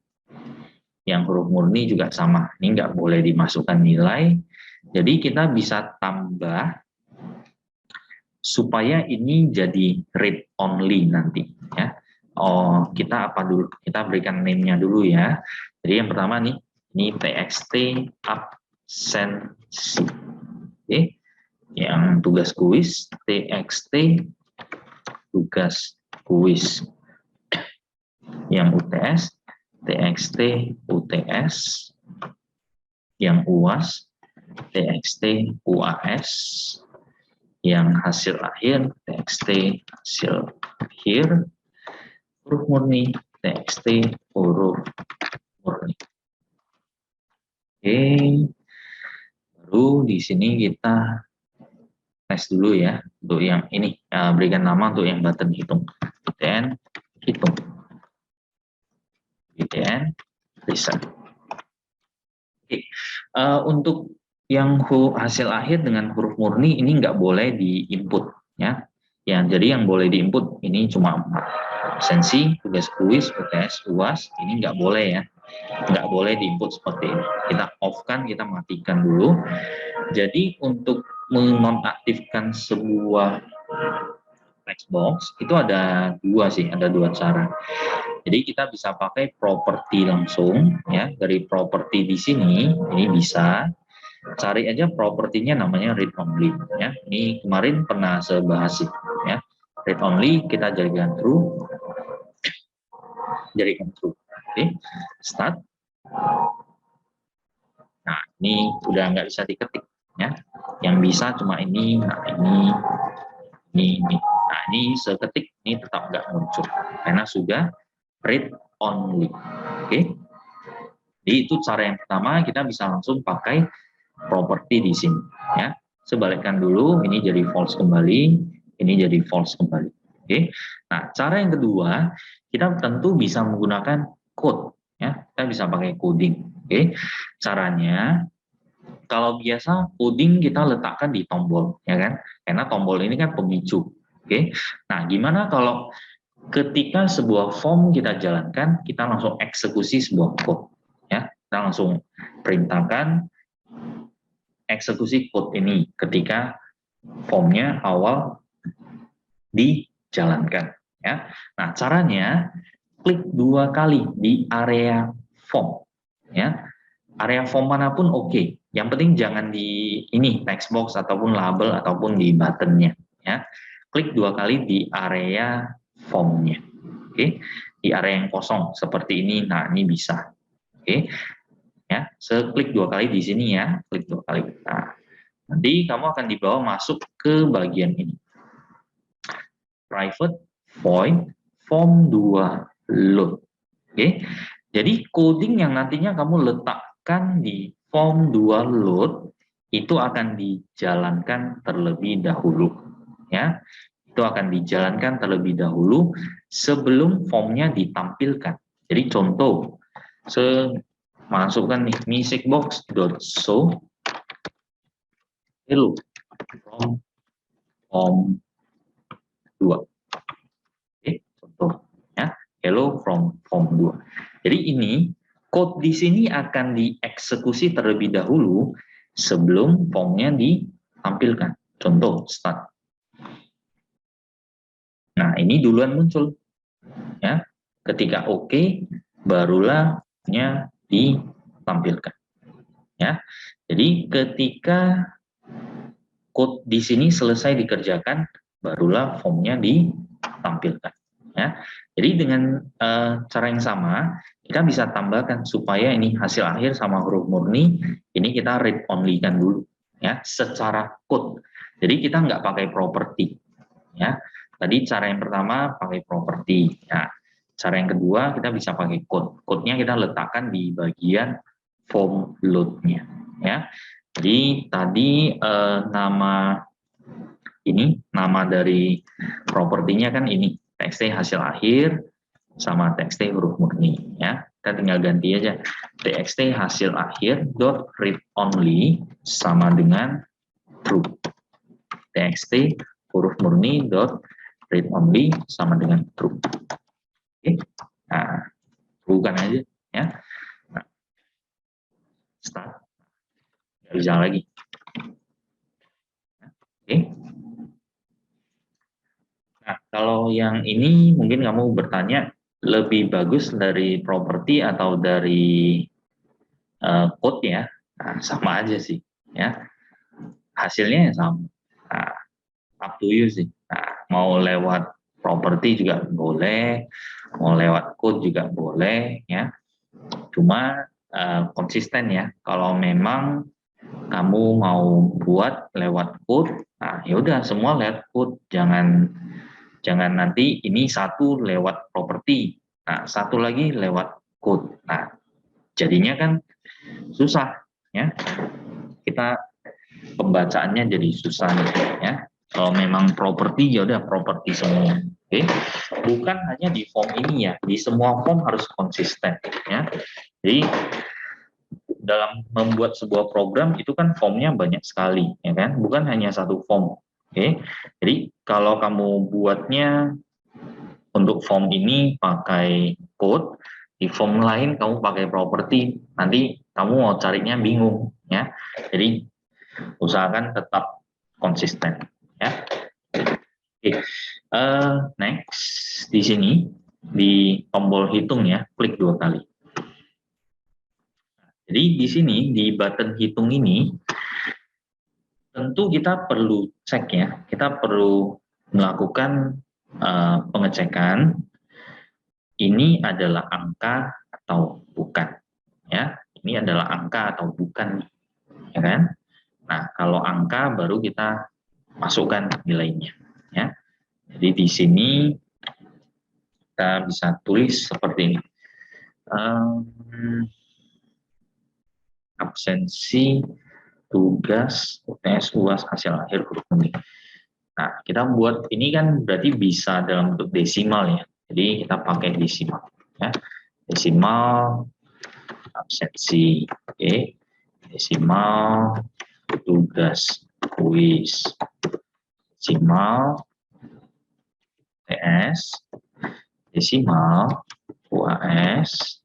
Yang huruf murni juga sama, ini nggak boleh dimasukkan nilai. Jadi kita bisa tambah supaya ini jadi read only nanti ya. Oh, kita apa dulu? Kita berikan name-nya dulu ya. Jadi yang pertama nih, ini txt absensi. Oke. Yang tugas kuis txt tugas kuis. Yang UTS txt UTS, yang UAS txt UAS, yang hasil akhir txt hasil akhir, huruf murni txt huruf murni. Oke, baru di sini kita tes dulu ya untuk yang ini, berikan nama untuk yang button hitung, btn hitung, btn reset. Oke, untuk yang hasil akhir dengan huruf murni ini nggak boleh diinput ya. Ya, jadi yang boleh diinput ini cuma 4. Absensi, tugas kuis, UTS, UAS, ini nggak boleh ya. Nggak boleh diinput seperti ini. Kita off-kan, kita matikan dulu. Jadi untuk menonaktifkan sebuah text box itu ada 2 sih, ada 2 cara. Jadi kita bisa pakai properti langsung ya, dari properti di sini ini bisa cari aja propertinya namanya read only ya. Ini kemarin pernah saya bahas ya. Read only kita jadikan true. Jadikan true. Oke. Start. Nah, ini udah nggak bisa diketik ya. Yang bisa cuma ini, nah ini. Nah, ini seketik ini tetap nggak muncul karena sudah read only. Oke. Jadi itu cara yang pertama, kita bisa langsung pakai properti di sini ya. Sebalikkan dulu, ini jadi false kembali, ini jadi false kembali. Oke. Nah, cara yang kedua, kita tentu bisa menggunakan code ya. Kita bisa pakai coding. Oke. Caranya kalau biasa coding kita letakkan di tombol ya kan. Karena tombol ini kan pemicu. Oke. Nah, gimana kalau ketika sebuah form kita jalankan, kita langsung eksekusi sebuah code ya. Kita langsung perintahkan eksekusi code ini ketika formnya awal dijalankan ya. Nah, caranya klik 2 kali di area form ya. Area form manapun oke. Yang penting jangan di ini text box ataupun label ataupun di buttonnya ya. Klik 2 kali di area formnya. Oke. di area yang kosong seperti ini. Nah, ini bisa. Oke. Ya, seklik 2 kali di sini ya, klik 2 kali. Nah, nanti kamu akan dibawa masuk ke bagian ini. Private void form 2 load. Oke. Jadi coding yang nantinya kamu letakkan di form 2 load itu akan dijalankan terlebih dahulu ya. Itu akan dijalankan terlebih dahulu sebelum formnya ditampilkan. Jadi contoh, masukkan nih musicbox.show hello from form 2. Oke, contoh ya, hello from form 2. Jadi ini code di sini akan dieksekusi terlebih dahulu sebelum formnya ditampilkan. Contoh start. Nah, ini duluan muncul ya. Ketika oke, barulah formnya ditampilkan. Ya. Jadi ketika code di sini selesai dikerjakan, barulah formnya ditampilkan. Ya. Jadi dengan cara yang sama, kita bisa tambahkan supaya ini hasil akhir sama huruf murni, ini kita read only kan dulu, ya, secara code. Jadi kita nggak pakai property, ya. Tadi cara yang pertama pakai property. Ya. Cara yang kedua kita bisa pakai code. Code-nya kita letakkan di bagian form load-nya, ya. Jadi tadi nama dari propertinya kan ini txt hasil akhir sama txt huruf murni ya. Kita tinggal ganti aja txt hasil akhir dot read only sama dengan true. Txt huruf murni dot read only sama dengan true. Oke. Nah, true-kan aja ya. Nah, start. Nggak bisa lagi. Oke. Nah, kalau yang ini mungkin kamu bertanya lebih bagus dari properti atau dari code ya. Nah, sama aja sih ya. Hasilnya sama. Nah, up to you sih. Nah, mau lewat properti juga boleh, mau lewat code juga boleh ya. Cuma konsisten ya. Kalau memang kamu mau buat lewat code, nah yaudah semua lewat code, jangan nanti ini satu lewat properti, nah satu lagi lewat code. Nah jadinya kan susah ya, kita pembacaannya jadi susah ya. Kalau memang properti ya udah properti semua. Oke, bukan hanya di form ini ya, di semua form harus konsisten ya. Jadi dalam membuat sebuah program itu kan formnya banyak sekali ya kan, bukan hanya satu form. Oke, jadi kalau kamu buatnya untuk form ini pakai code, di form lain kamu pakai properti, nanti kamu mau carinya bingung ya. Jadi usahakan tetap konsisten ya. Oke, next di sini di tombol hitung ya, klik 2 kali. Jadi di sini di button hitung ini tentu kita perlu cek ya, kita perlu melakukan pengecekan ini adalah angka atau bukan ya. Ini adalah angka atau bukan ya kan. Nah, kalau angka baru kita masukkan nilainya ya. Jadi di sini kita bisa tulis seperti ini. Absensi tugas UTS UAS hasil akhir huruf murni. Nah, kita buat ini kan berarti bisa dalam bentuk desimal ya. Jadi kita pakai desimal ya. Desimal absensi, oke. Desimal tugas kuis, desimal TS, desimal UAS,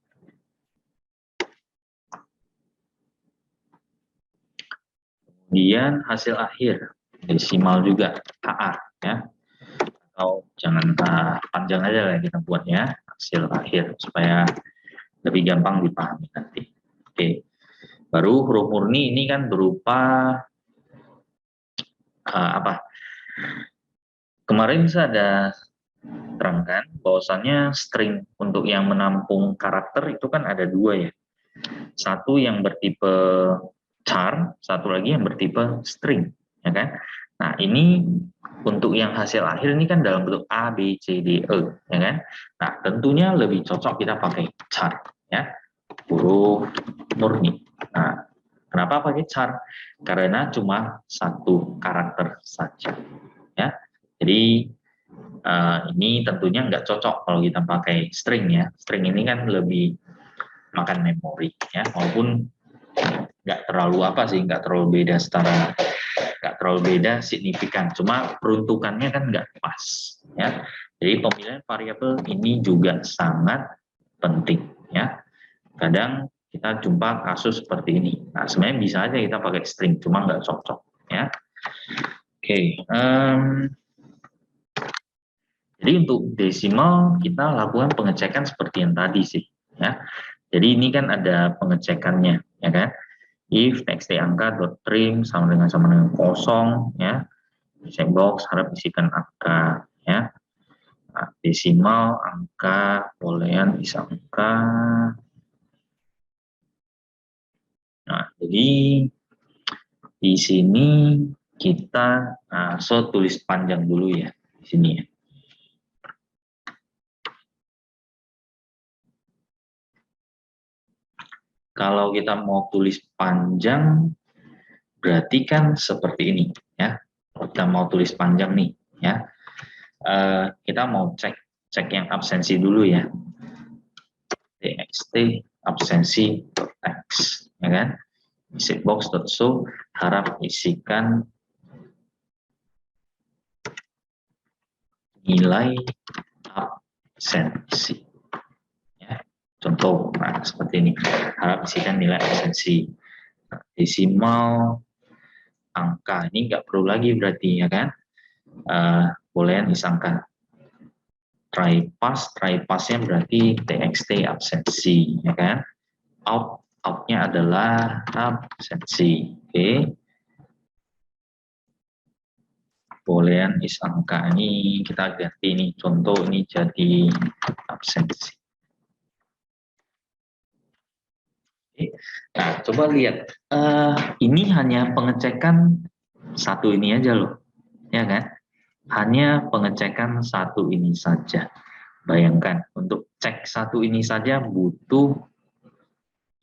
kemudian hasil akhir desimal juga AA ya, atau jangan panjang aja lah kita buat ya, hasil akhir supaya lebih gampang dipahami nanti. Oke, baru huruf murni ini kan berupa apa? Kemarin saya ada terangkan bahwasannya string untuk yang menampung karakter itu kan ada dua ya. Satu yang bertipe char, satu lagi yang bertipe string, ya kan? Nah, ini untuk yang hasil akhir ini kan dalam bentuk A, B, C, D, E, ya kan? Nah, tentunya lebih cocok kita pakai char, ya, huruf murni. Nah, kenapa pakai char? Karena cuma satu karakter saja, ya. Jadi ini tentunya nggak cocok kalau kita pakai string ya. String ini kan lebih makan memori ya, walaupun nggak terlalu apa sih, nggak terlalu beda nggak terlalu beda signifikan, cuma peruntukannya kan nggak pas ya. Jadi pemilihan variabel ini juga sangat penting ya. Kadang kita jumpa kasus seperti ini. Nah, sebenarnya bisa aja kita pakai string, cuma nggak cocok ya. Oke, jadi untuk desimal kita lakukan pengecekan seperti yang tadi sih ya. Jadi ini kan ada pengecekannya ya kan. If txt angka dot trim sama dengan kosong ya. Checkbox harap isikan angka ya. Nah, desimal angka boolean bisa angka. Nah, jadi di sini kita tulis panjang dulu ya di sini ya. Kalau kita mau tulis panjang, berarti kan seperti ini ya. Kalau kita mau tulis panjang nih ya, kita mau cek yang absensi dulu ya. txt absensi text ya kan. Box.show harap isikan nilai absensi. Contoh, nah, seperti ini. Harap isikan nilai absensi. Desimal angka ini nggak perlu lagi berarti ya kan. Boolean disangka. Try pass-nya berarti txt absensi ya kan. Outnya adalah absensi. Oke. Boolean is angka ini kita ganti ini. Contoh ini jadi absensi. Nah, coba lihat. Ini hanya pengecekan satu ini aja loh, ya kan? Hanya pengecekan satu ini saja. Bayangkan, untuk cek satu ini saja butuh,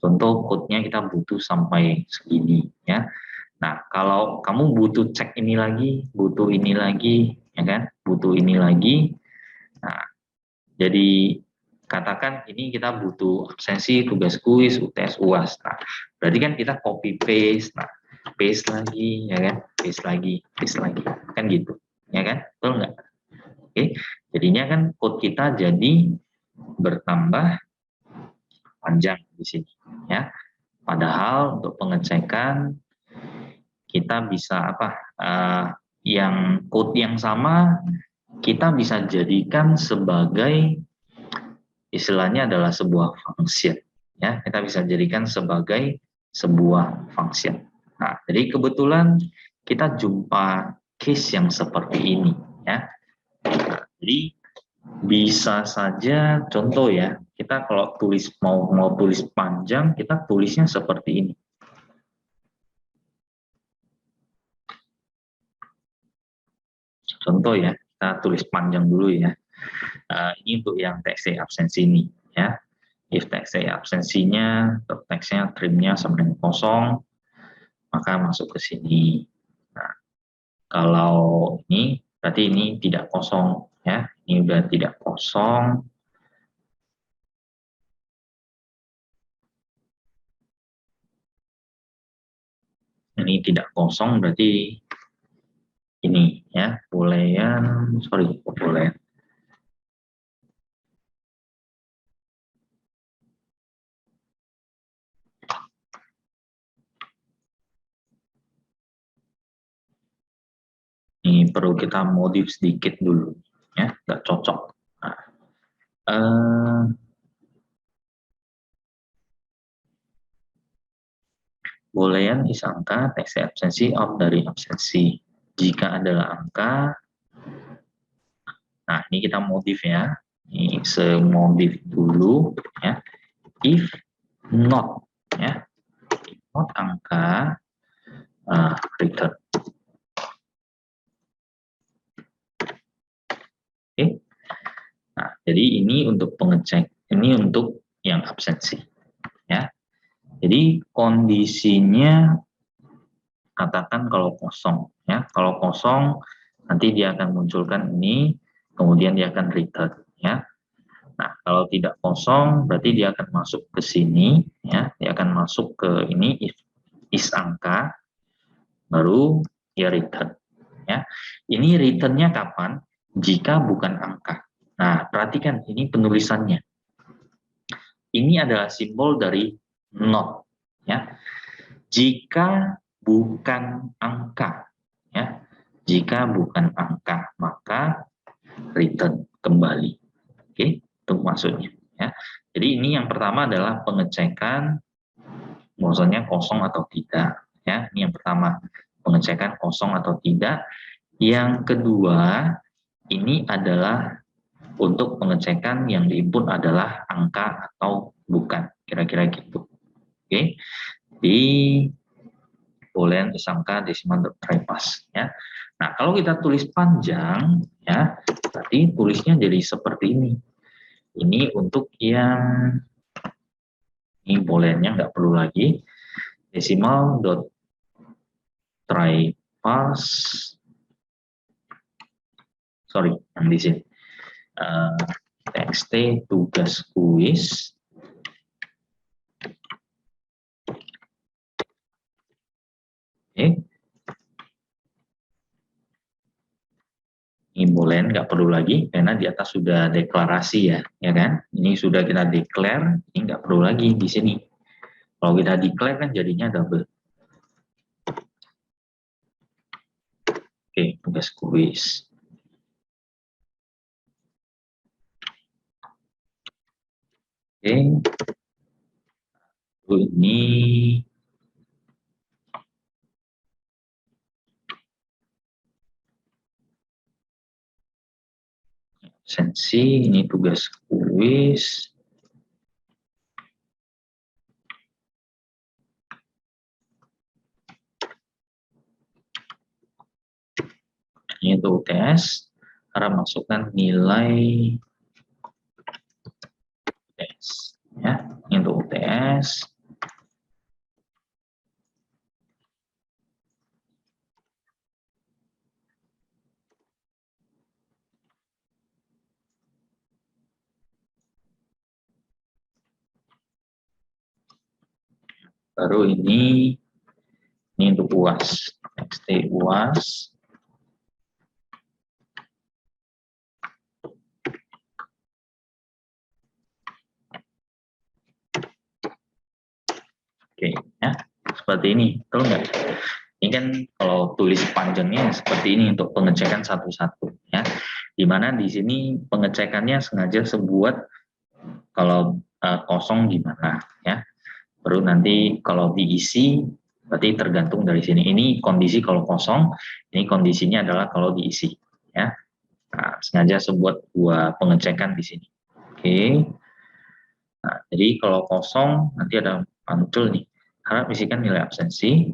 contoh code-nya kita butuh sampai segini, ya. Nah, kalau kamu butuh cek ini lagi, butuh ini lagi, ya kan? Butuh ini lagi. Nah, jadi katakan ini kita butuh absensi, tugas kuis, UTS, UAS. Nah, berarti kan kita copy paste, nah, paste lagi, ya kan? Paste lagi, kan gitu, ya kan? Betul nggak? Oke, jadinya kan code kita jadi bertambah panjang di sini, ya. Padahal untuk pengecekan kita bisa apa? Yang code yang sama kita bisa jadikan sebagai istilahnya adalah sebuah function ya, kita bisa jadikan sebagai sebuah function. Nah, jadi kebetulan kita jumpa case yang seperti ini ya. Nah, jadi bisa saja contoh ya, kita kalau tulis mau tulis panjang, kita tulisnya seperti ini. Contoh ya, kita tulis panjang dulu ya. Ini untuk yang txt absensi ini ya. If txt absensinya, teksnya trimnya sama dengan kosong, maka masuk ke sini. Nah, kalau ini berarti ini tidak kosong ya. Ini udah tidak kosong. Ini tidak kosong berarti ini ya, boolean, sorry, boolean. Ini perlu kita modif sedikit dulu ya, nggak cocok. Nah, boolean is angka, teks absensi out dari absensi. Jika adalah angka, Nah, ini kita modif ya. Ini semodif dulu ya. If not ya. If not angka return. Oke. Nah, jadi ini untuk pengecek, ini untuk yang absensi ya. Jadi kondisinya katakan kalau kosong ya. Kalau kosong nanti dia akan munculkan ini, kemudian dia akan return ya. Nah, kalau tidak kosong berarti dia akan masuk ke sini ya, dia akan masuk ke ini if is angka, baru dia return ya. Ini returnnya kapan? Jika bukan angka. Nah, perhatikan ini penulisannya. Ini adalah simbol dari not ya. Jika bukan angka ya. Jika bukan angka, maka return kembali. Oke, itu maksudnya ya. Jadi ini yang pertama adalah pengecekan bahwasanya kosong atau tidak ya. Ini yang pertama, pengecekan kosong atau tidak. Yang kedua, ini adalah untuk pengecekan yang diinput adalah angka atau bukan, kira-kira gitu. Oke. Di boolean disangka desimal try-pass ya. Nah, kalau kita tulis panjang ya, berarti tulisnya jadi seperti ini. Ini untuk yang ini booleannya nggak perlu lagi. Desimal dot try pass, sorry yang di sini txt tugas kuis ini boolean nggak perlu lagi karena di atas sudah deklarasi ya kan. Ini sudah kita declare, ini nggak perlu lagi di sini. Kalau kita declare kan jadinya double. Oke, tugas kuis. Oke, ini absensi, ini tugas kuis. Ini untuk UTS, harap masukkan nilai UTS ya. Ini untuk UTS. Baru ini untuk UAS, txt UAS. Oke, ya seperti ini, betul nggak? Ini kan kalau tulis panjangnya seperti ini untuk pengecekan satu-satu, ya. Dimana di sini pengecekannya sengaja sebuat kalau kosong gimana, ya. Baru nanti kalau diisi, berarti tergantung dari sini. Ini kondisi kalau kosong, ini kondisinya adalah kalau diisi, ya. Nah, sengaja sebuat dua pengecekan di sini. Oke. Nah, jadi kalau kosong nanti ada muncul nih, harap isikan nilai absensi,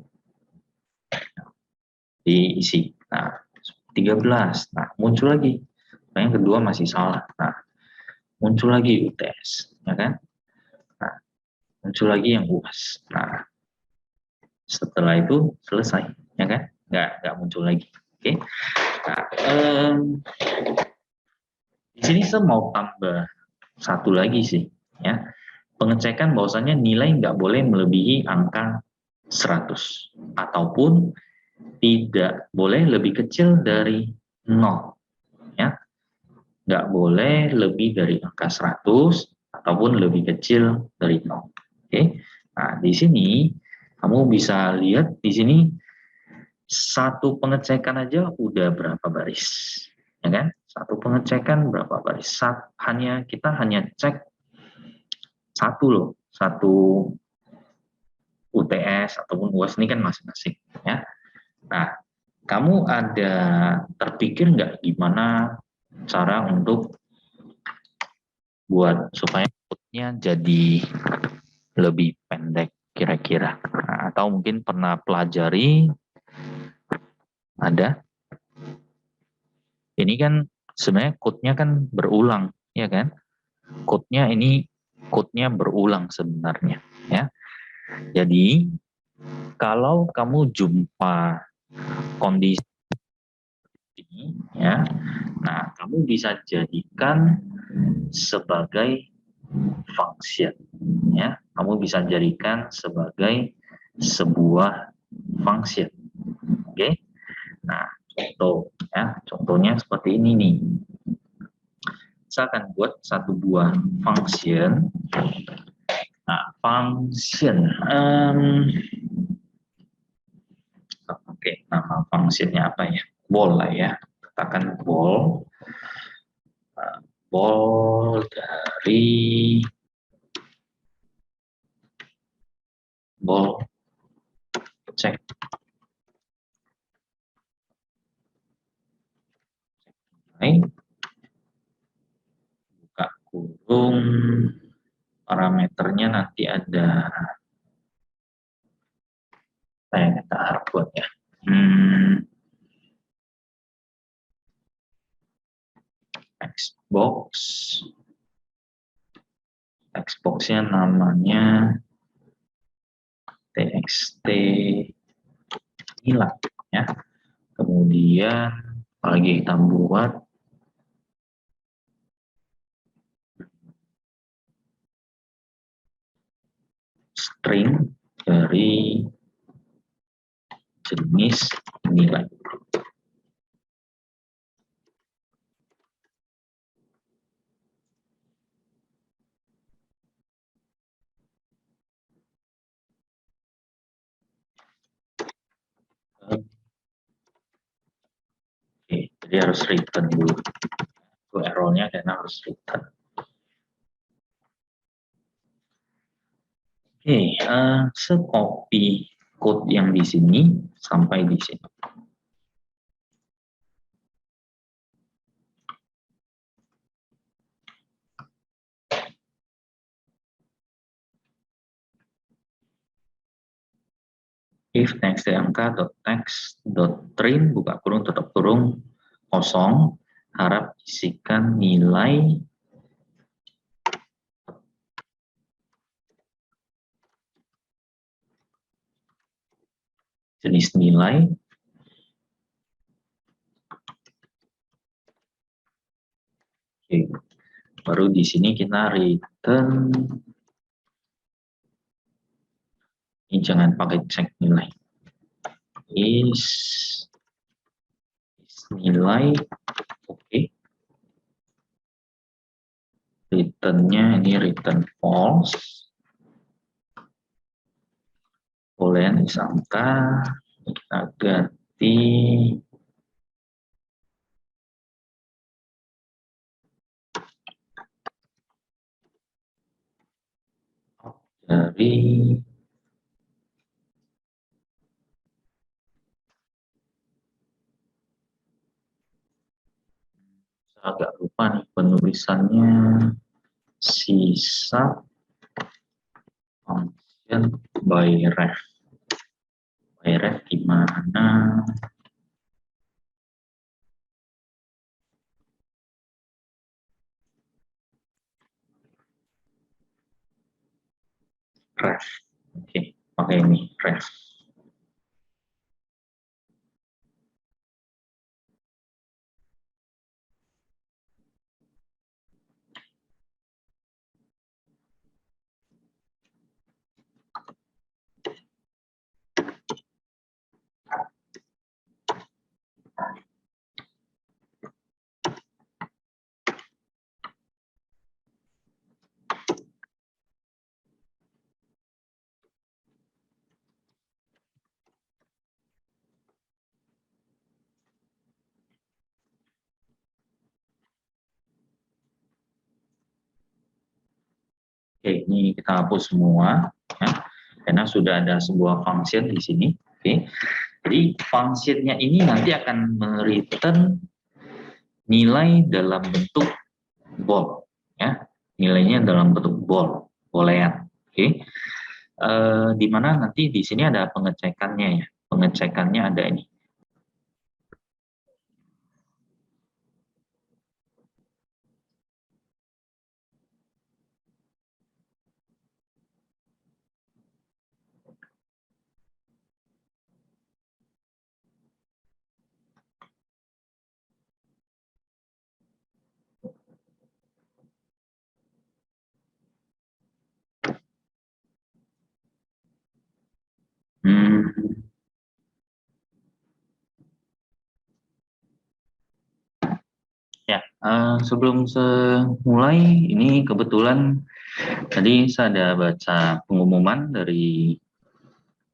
diisi. Nah, 13. Nah, muncul lagi. Yang kedua masih salah. Nah, muncul lagi UTS, ya kan? Nah, muncul lagi yang UAS. Nah, setelah itu selesai, ya kan? Nggak muncul lagi. Oke. Nah, di sini saya mau tambah satu lagi sih, ya. Pengecekan bahwasannya nilai nggak boleh melebihi angka 100 ataupun tidak boleh lebih kecil dari 0 ya. Nggak boleh lebih dari angka 100 ataupun lebih kecil dari 0. Oke. Nah, di sini kamu bisa lihat di sini satu pengecekan aja udah berapa baris. Ya kan? Satu pengecekan berapa baris? Kita hanya cek satu loh, satu UTS ataupun UAS ini kan masing-masing ya. Nah, kamu ada terpikir nggak gimana cara untuk buat supaya code-nya jadi lebih pendek kira-kira. Nah, atau mungkin pernah pelajari ada. Ini kan sebenarnya code-nya kan berulang, ya kan? Code-nya berulang sebenarnya, ya. Jadi kalau kamu jumpa kondisi ini, ya, nah kamu bisa jadikan sebagai function, ya. Kamu bisa jadikan sebagai sebuah function, oke? Nah, contohnya seperti ini nih. Saya akan buat satu buah function. Nah, function. Oke, nama functionnya apa ya? Ball lah ya. Katakan ball. Ball dari ball cek. Buka kurung. Parameternya nanti ada. Kita harus buat ya. Xbox-nya namanya txt nilai ya. Kemudian lagi kita buat string dari jenis nilai. Oke, jadi harus return dulu. Itu errornya karena harus return. Oke, secopy code yang di sini sampai di sini. If txt_angka.text.print buka kurung tutup kurung kosong, harap isikan nilai jenis nilai oke. Baru di sini kita return, ini jangan pakai cek nilai, is nilai oke. Returnnya ini return false, boolean is angka, kita ganti dari agak lupa nih penulisannya, sisa function by ref. By ref gimana? Ref. Oke, pakai ini ref. Oke, ini kita hapus semua ya, karena sudah ada sebuah function di sini. Oke, jadi functionnya ini nanti akan mereturn nilai dalam bentuk bold, ya, nilainya dalam bentuk bold, boolean. Oke. Di mana nanti di sini ada pengecekannya ya. Pengecekannya ada ini. Ya, sebelum mulai ini kebetulan tadi saya ada baca pengumuman dari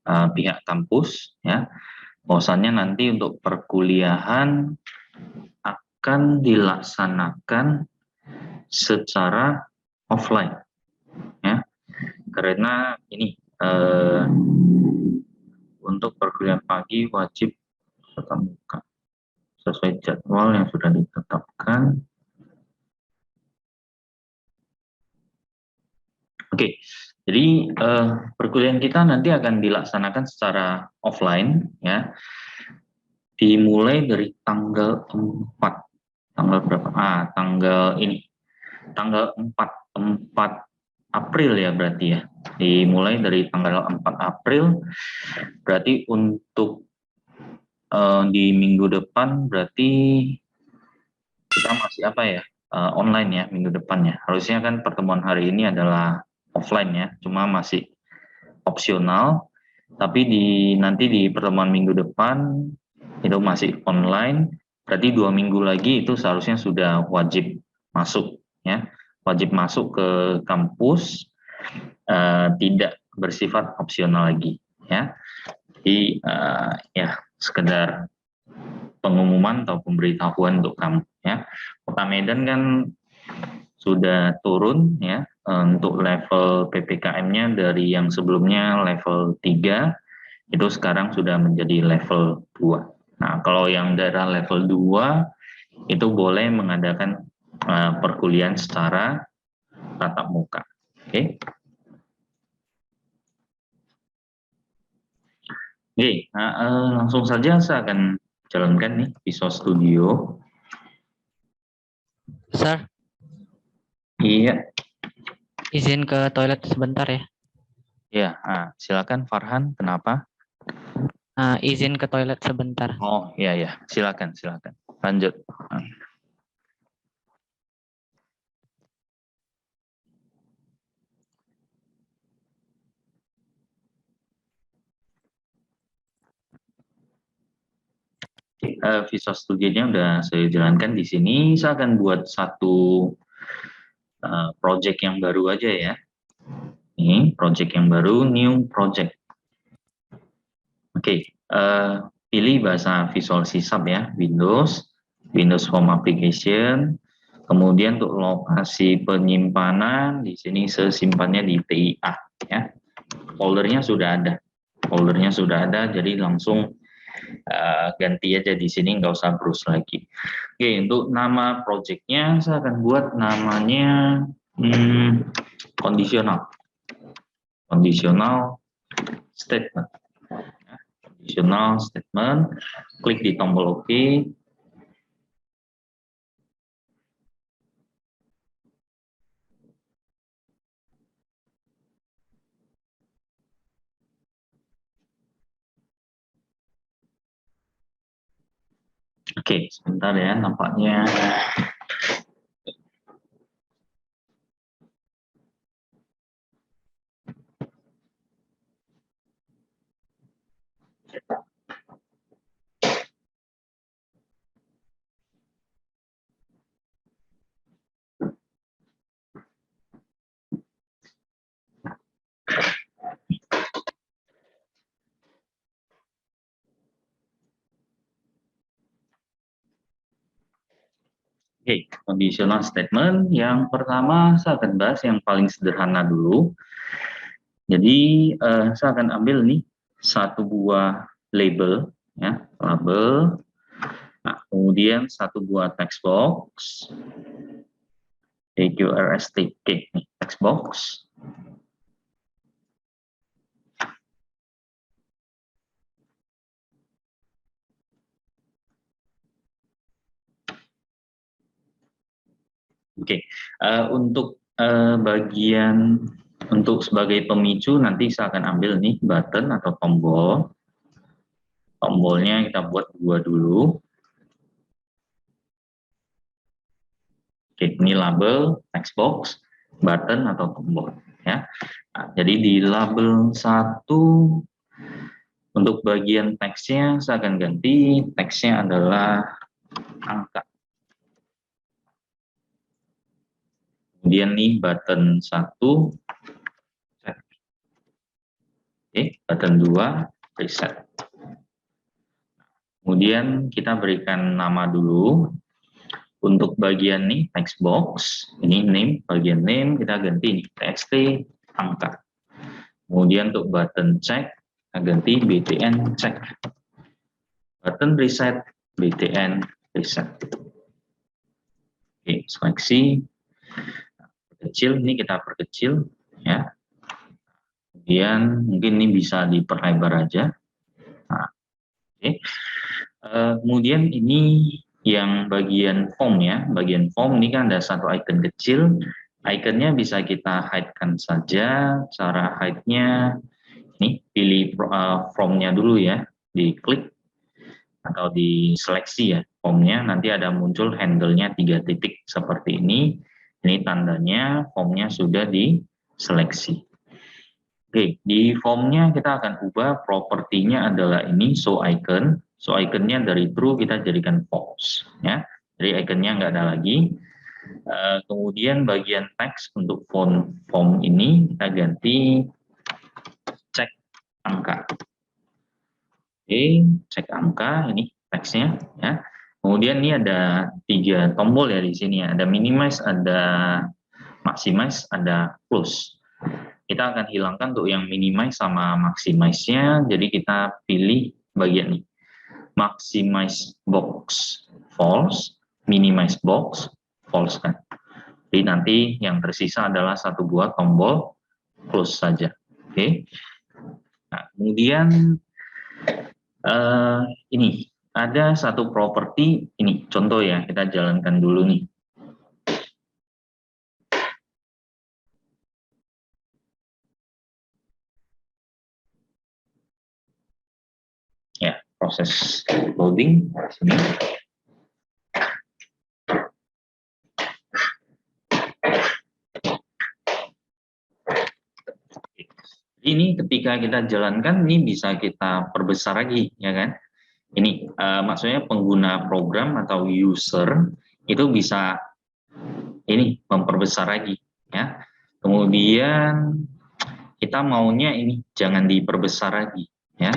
pihak kampus ya, bahwasannya nanti untuk perkuliahan akan dilaksanakan secara offline ya, karena ini untuk perkuliahan pagi wajib tatap muka sesuai jadwal yang sudah ditetapkan. Oke, jadi perkuliahan kita nanti akan dilaksanakan secara offline ya, dimulai dari tanggal 4. Tanggal berapa? Tanggal 4 April ya berarti ya. Dimulai dari tanggal 4 April, berarti untuk di minggu depan berarti kita masih apa ya, online ya minggu depannya. Harusnya kan pertemuan hari ini adalah offline ya, cuma masih opsional. Tapi nanti di pertemuan minggu depan itu masih online. Berarti 2 minggu lagi itu seharusnya sudah wajib masuk ya, wajib masuk ke kampus, tidak bersifat opsional lagi ya. Jadi ya sekedar pengumuman atau pemberitahuan untuk kamu ya. Kota Medan kan sudah turun ya untuk level PPKM-nya dari yang sebelumnya level 3 itu sekarang sudah menjadi level 2. Nah, kalau yang daerah level 2 itu boleh mengadakan perkuliahan secara tatap muka. Oke. Oke, langsung saja saya akan jalankan nih Visual Studio. Sir, Iya. izin ke toilet sebentar ya. Ya, silakan Farhan. Kenapa? Izin ke toilet sebentar. Oh, iya ya. Silakan. Lanjut. Visual Studio-nya udah saya jalankan di sini. Saya akan buat satu project yang baru aja ya. Ini project yang baru, new project. Oke, pilih bahasa Visual C# ya, Windows Home Application. Kemudian untuk lokasi penyimpanan di sini sesimpannya di TIA ya. Foldernya sudah ada, jadi langsung ganti aja di sini, nggak usah browse lagi. Oke, untuk nama projectnya saya akan buat namanya conditional statement. Conditional statement, klik di tombol OK. Oke, sebentar ya, nampaknya Oke, conditional statement yang pertama saya akan bahas yang paling sederhana dulu. Jadi saya akan ambil nih satu buah label ya, label. Nah, kemudian Kemudian satu buah text box, TQRSTK nih, text box. Oke, untuk bagian untuk sebagai pemicu nanti saya akan ambil nih button atau tombol. Tombolnya kita buat 2 dulu. Oke, ini label text box, button atau tombol ya. Nah, jadi di label 1 untuk bagian teksnya saya akan ganti, teksnya adalah angka. Kemudian nih button 1, oke, button 2, reset. Kemudian kita berikan nama dulu. Untuk bagian nih text box, ini name, bagian name kita ganti nih txt angka. Kemudian untuk button check, kita ganti btn check. Button reset, btn reset. Oke, seleksi. Kecil, ini kita perkecil ya. Kemudian mungkin ini bisa diperlebar aja. Nah, oke. Kemudian ini yang bagian form ya, bagian form ini kan ada satu icon kecil, iconnya bisa kita hide-kan saja. Cara hide-nya ini pilih formnya dulu ya, diklik atau diseleksi ya formnya, nanti ada muncul handle-nya 3 titik seperti ini. Ini tandanya formnya sudah diseleksi. Oke, di formnya kita akan ubah propertinya adalah ini show icon. Show iconnya dari true kita jadikan false ya. Jadi iconnya nggak ada lagi. Kemudian bagian teks untuk form ini kita ganti cek angka. Oke, cek angka ini teksnya ya. Kemudian ini ada 3 tombol ya di sini ya. Ada minimize, ada maximize, ada close. Kita akan hilangkan untuk yang minimize sama maximize-nya. Jadi kita pilih bagian ini. Maximize box false, minimize box false kan. Jadi nanti yang tersisa adalah satu buah tombol close saja. Oke. Nah, kemudian ini ada satu properti ini contoh ya, kita jalankan dulu nih. Ya, proses loading sini. Ini ketika kita jalankan ini bisa kita perbesar lagi ya kan. Ini maksudnya pengguna program atau user itu bisa ini memperbesar lagi ya. Kemudian kita maunya ini jangan diperbesar lagi ya.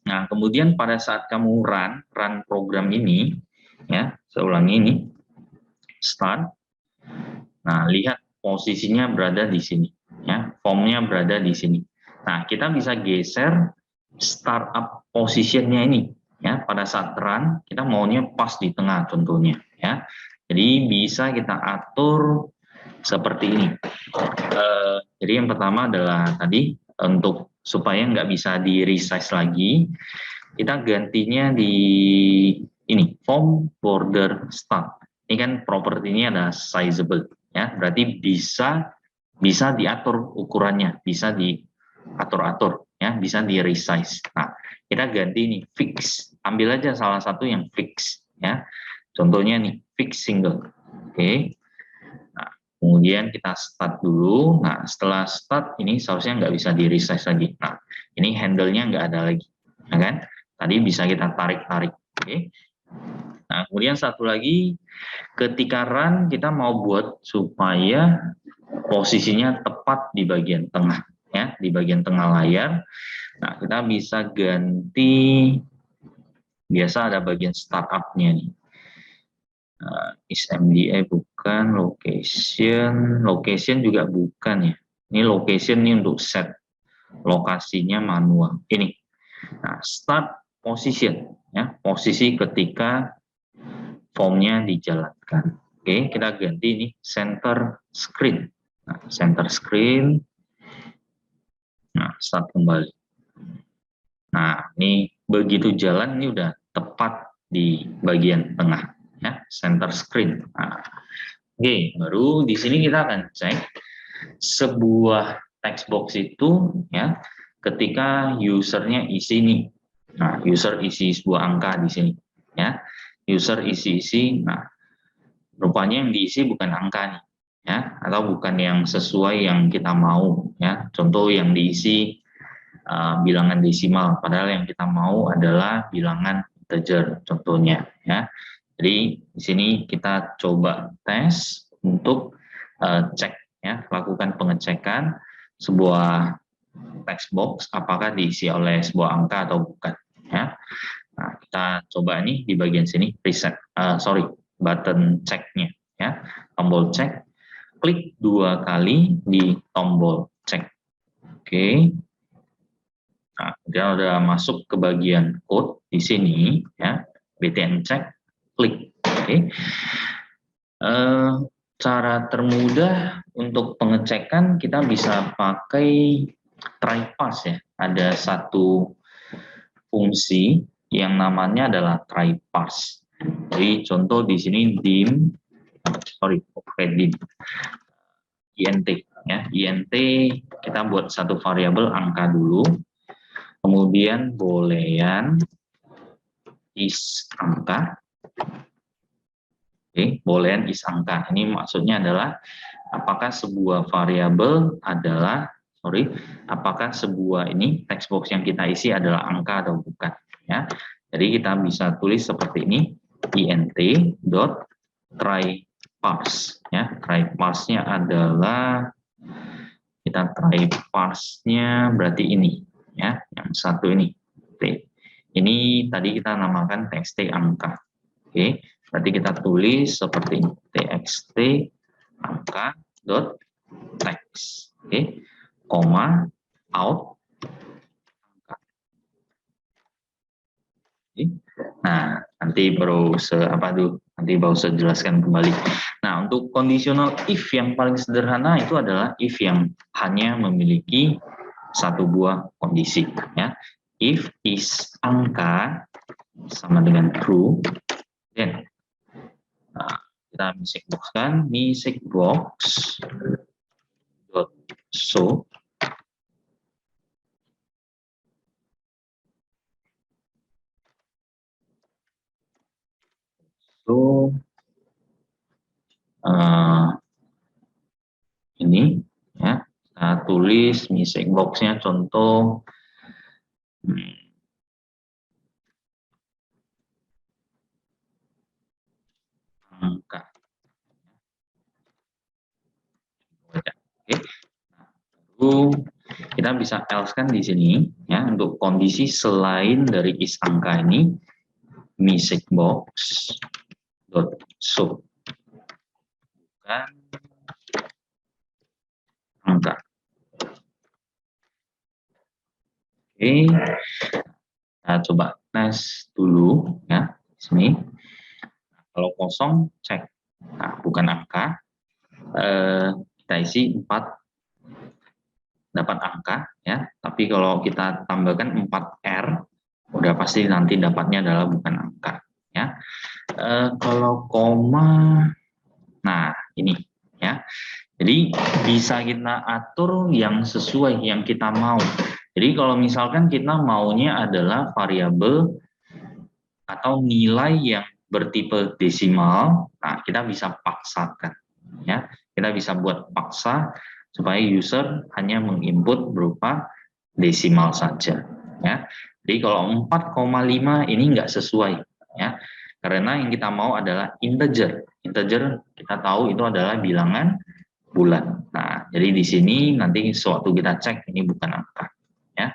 Nah, kemudian pada saat kamu run program ini ya, saya ulangi ini start. Nah, lihat posisinya berada di sini ya, formnya berada di sini. Nah, kita bisa geser startup positionnya ini ya, pada saat run kita maunya pas di tengah contohnya ya. Jadi bisa kita atur seperti ini. Jadi yang pertama adalah tadi untuk supaya nggak bisa di resize lagi, kita gantinya di ini form border start. Ini kan propertinya ada sizable ya, berarti bisa diatur ukurannya, bisa diatur-atur ya, bisa di resize. Nah, kita ganti ini fix, ambil aja salah satu yang fix ya. Contohnya nih fix single. Oke. Nah, kemudian kita start dulu. Nah, setelah start ini seharusnya nggak bisa di resize lagi. Nah, ini handle-nya nggak ada lagi, ya kan? Tadi bisa kita tarik-tarik. Oke. Nah, kemudian satu lagi, ketika run kita mau buat supaya posisinya tepat di bagian tengah, ya, di bagian tengah layar. Nah, kita bisa ganti, biasa ada bagian startup-nya nih. Is MDA bukan, location juga bukan ya. Ini location ini untuk set lokasinya manual. Ini, nah start position ya. posisi ketika formnya dijalankan. Oke, kita ganti ini center screen. Nah, center screen. Nah, start kembali. Nah, ini begitu jalan ini udah tepat di bagian tengah, ya, center screen. Nah, oke, baru di sini kita akan cek sebuah text box itu, ya, ketika usernya isi nih. Nah, user isi sebuah angka di sini, ya. User isi. Nah, rupanya yang diisi bukan angka nih, ya, atau bukan yang sesuai yang kita mau, ya. Contoh yang diisi bilangan desimal, padahal yang kita mau adalah bilangan integer contohnya, ya. Jadi di sini kita coba tes untuk cek, ya, lakukan pengecekan sebuah text box apakah diisi oleh sebuah angka atau bukan, ya. Nah, kita coba nih di bagian sini reset, button ceknya, ya, tombol cek, klik 2 kali di tombol cek. Oke. Nah, dia udah masuk ke bagian code di sini, ya, btn check, klik. Oke. Cara termudah untuk pengecekan kita bisa pakai try pass, ya. Ada satu fungsi yang namanya adalah try pass. Jadi contoh di sini dim, int, ya, int kita buat satu variabel angka dulu. Kemudian boolean is angka. Oke, boolean is angka. Ini maksudnya adalah apakah sebuah variabel adalah, apakah sebuah ini text box yang kita isi adalah angka atau bukan, ya. Jadi kita bisa tulis seperti ini, int dot try parse, ya. Try parse-nya adalah, kita try parse-nya berarti ini, ya, yang satu ini. Oke. Ini tadi kita namakan txt angka. Oke, berarti kita tulis seperti ini, txt angka dot text. Oke, koma out angka. Oke. Nah, nanti baru nanti baru saya jelaskan kembali. Nah, untuk conditional if yang paling sederhana itu adalah if yang hanya memiliki satu buah kondisi, ya. If is angka sama dengan true, then kita misik boxkan, misik box dot show ini, ya, kita tulis misik boxnya contoh angka. Oke. Lalu kita bisa else kan di sini, ya, untuk kondisi selain dari is angka ini, misik box dot show bukan angka. Oke, kita coba tes dulu, ya, di sini. Kalau kosong cek, nah, bukan angka, kita isi 4 dapat angka, ya. Tapi kalau kita tambahkan 4R, udah pasti nanti dapatnya adalah bukan angka, ya. Kalau koma, nah ini, ya. Jadi bisa kita atur yang sesuai yang kita mau. Jadi kalau misalkan kita maunya adalah variabel atau nilai yang bertipe desimal, nah kita bisa paksakan, ya. Kita bisa buat paksa supaya user hanya menginput berupa desimal saja, ya. Jadi kalau 4,5 ini enggak sesuai, ya. Karena yang kita mau adalah integer. Integer kita tahu itu adalah bilangan bulan. Nah, jadi di sini nanti sewaktu kita cek ini bukan angka, ya.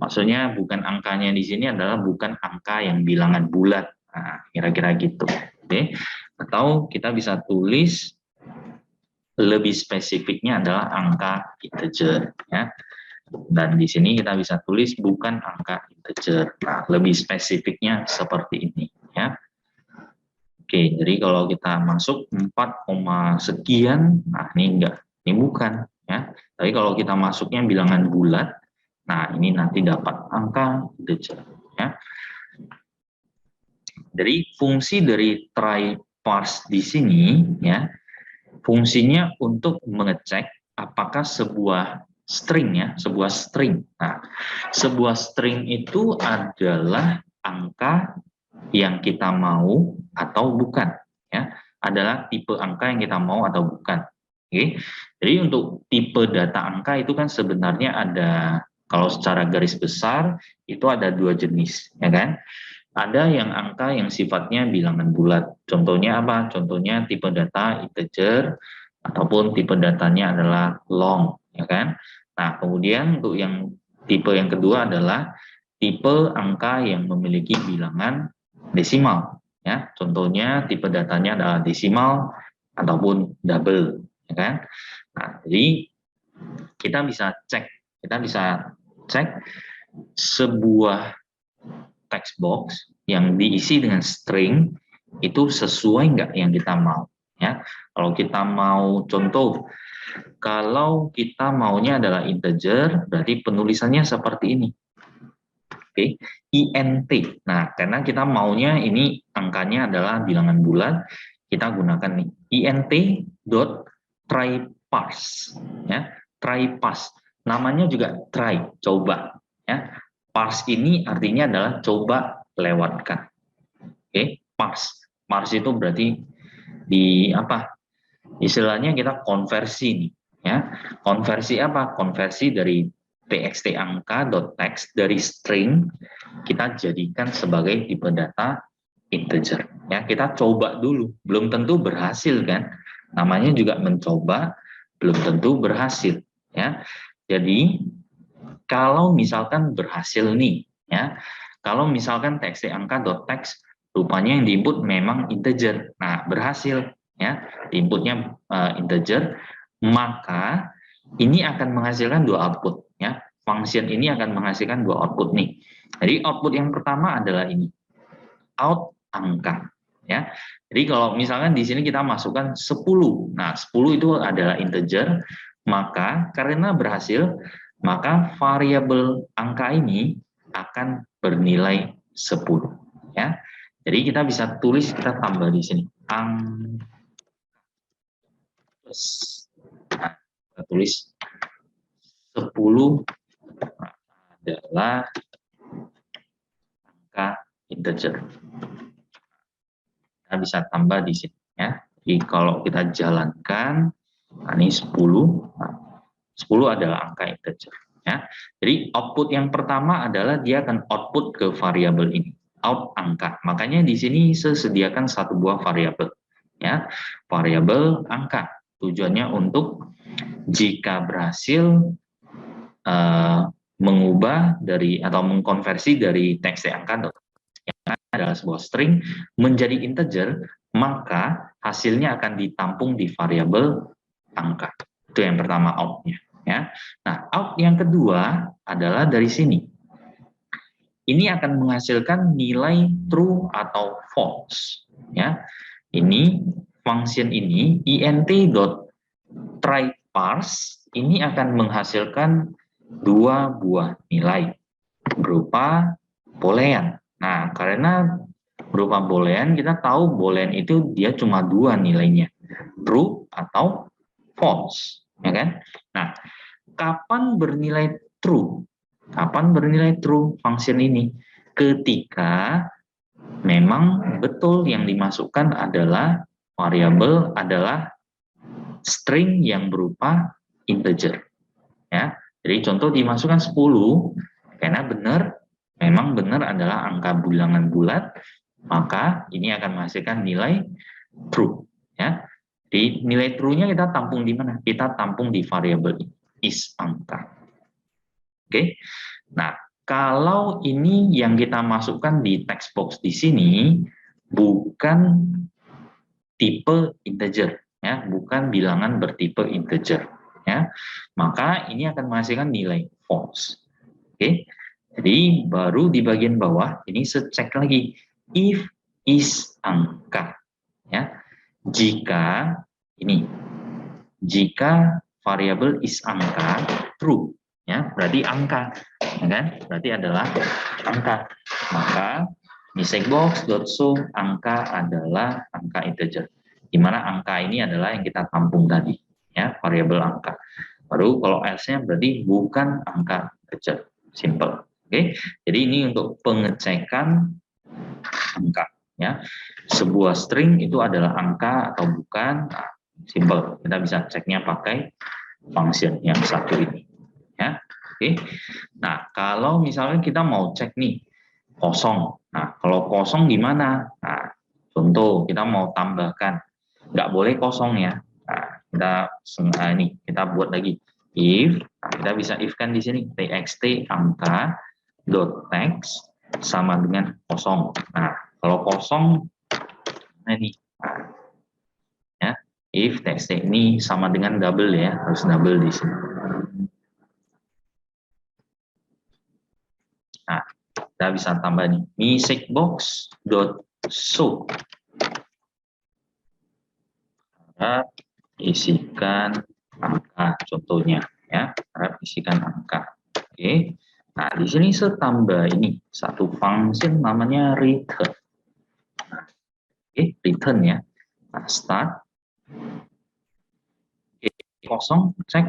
Maksudnya bukan angkanya di sini adalah bukan angka yang bilangan bulat. Nah, kira-kira gitu. Oke. Atau kita bisa tulis lebih spesifiknya adalah angka integer, ya. Dan di sini kita bisa tulis bukan angka integer. Nah, lebih spesifiknya seperti ini ya. Oke, jadi kalau kita masuk 4, sekian, nah ini enggak, ini bukan ya. Tapi kalau kita masuknya bilangan bulat, nah ini nanti dapat angka integer ya. Jadi fungsi dari try parse di sini ya, fungsinya untuk mengecek apakah sebuah string ya, sebuah string. Nah, sebuah string itu adalah angka yang kita mau atau bukan ya, adalah tipe angka yang kita mau atau bukan. Oke. Jadi untuk tipe data angka itu kan sebenarnya ada, kalau secara garis besar itu ada 2 jenis ya kan. Ada yang angka yang sifatnya bilangan bulat. Contohnya apa? Contohnya tipe data integer ataupun tipe datanya adalah long, ya kan? Nah, kemudian untuk yang tipe yang kedua adalah tipe angka yang memiliki bilangan desimal, ya. Contohnya tipe datanya adalah desimal ataupun double, ya kan? Nah, jadi kita bisa cek sebuah text box yang diisi dengan string itu sesuai nggak yang kita mau ya. Kalau kita mau contoh, kalau kita maunya adalah integer, berarti penulisannya seperti ini. Oke, int. Nah, karena kita maunya ini angkanya adalah bilangan bulat, kita gunakan nih int dot try parse ya. Try parse. Namanya juga try, coba ya. Parse ini artinya adalah coba lewatkan. Oke, parse. Parse itu berarti di apa? Istilahnya kita konversi nih, ya. Konversi apa? Konversi dari txt angka .text dari string kita jadikan sebagai tipe data integer. Ya, kita coba dulu. Belum tentu berhasil kan? Namanya juga mencoba, belum tentu berhasil, ya. Jadi kalau misalkan berhasil nih, ya, kalau misalkan txt angka.text rupanya yang diinput memang integer, nah berhasil, ya, inputnya integer, maka ini akan menghasilkan 2 output, ya. Function ini akan menghasilkan 2 output nih. Jadi output yang pertama adalah ini, out angka, ya. Jadi kalau misalkan di sini kita masukkan 10, nah 10 itu adalah integer, maka karena berhasil, maka variabel angka ini akan bernilai 10 ya. Jadi kita bisa tulis, kita tambah di sini nah, kita tulis 10 adalah angka integer. Kita bisa tambah di sini ya. Jadi kalau kita jalankan, nah ini 10, nah, 10 adalah angka integer ya. Jadi output yang pertama adalah dia akan output ke variabel ini, out angka. Makanya di sini sediakan 1 buah variabel ya, variabel angka. Tujuannya untuk jika berhasil mengubah dari atau mengkonversi dari txt angka yang adalah sebuah string menjadi integer, maka hasilnya akan ditampung di variabel angka. Itu yang pertama outnya. Ya. Nah, out yang kedua adalah dari sini. Ini akan menghasilkan nilai true atau false. Ya. Ini function ini int.tryParse ini akan menghasilkan 2 buah nilai berupa boolean. Nah, karena berupa boolean, kita tahu boolean itu dia cuma 2 nilainya, true atau false, ya kan? Nah, kapan bernilai true? Kapan bernilai true function ini? Ketika memang betul yang dimasukkan adalah variabel adalah string yang berupa integer. Ya. Jadi contoh dimasukkan 10 karena memang benar adalah angka bilangan bulat, maka ini akan menghasilkan nilai true. Ya. Di nilai true-nya kita tampung di mana? Kita tampung di variabel is angka. Oke. Nah, kalau ini yang kita masukkan di text box di sini bukan tipe integer, ya, bukan bilangan bertipe integer, ya, maka ini akan menghasilkan nilai false. Oke. Jadi baru di bagian bawah ini cek lagi if is angka, ya. Jika variabel is angka true, ya, berarti angka, ya kan? Berarti adalah angka. Maka mistake box.show angka adalah angka integer. Di mana angka ini adalah yang kita tampung tadi, ya, variabel angka. Baru kalau else-nya berarti bukan angka integer, simple. Oke, jadi ini untuk pengecekan angka, ya. Sebuah string itu adalah angka atau bukan, nah, simple. Kita bisa ceknya pakai function yang satu ini, ya. Oke. Nah, kalau misalnya kita mau cek nih kosong. Nah, kalau kosong gimana? Nah, contoh kita mau tambahkan, nggak boleh kosong ya. Nah, kita buat lagi if. Nah, kita bisa if kan di sini txt angka dot text sama dengan kosong. Nah, kalau kosong ini, nah, ya, if text ini sama dengan double ya, harus double di sini. Nah, kita bisa tambah nih mistake box dot show harap isikan angka, contohnya ya, harap isikan angka. Oke. Nah, di sini saya tambah ini satu function namanya return. Oke, return ya. Nah, start. Oke, kosong, cek.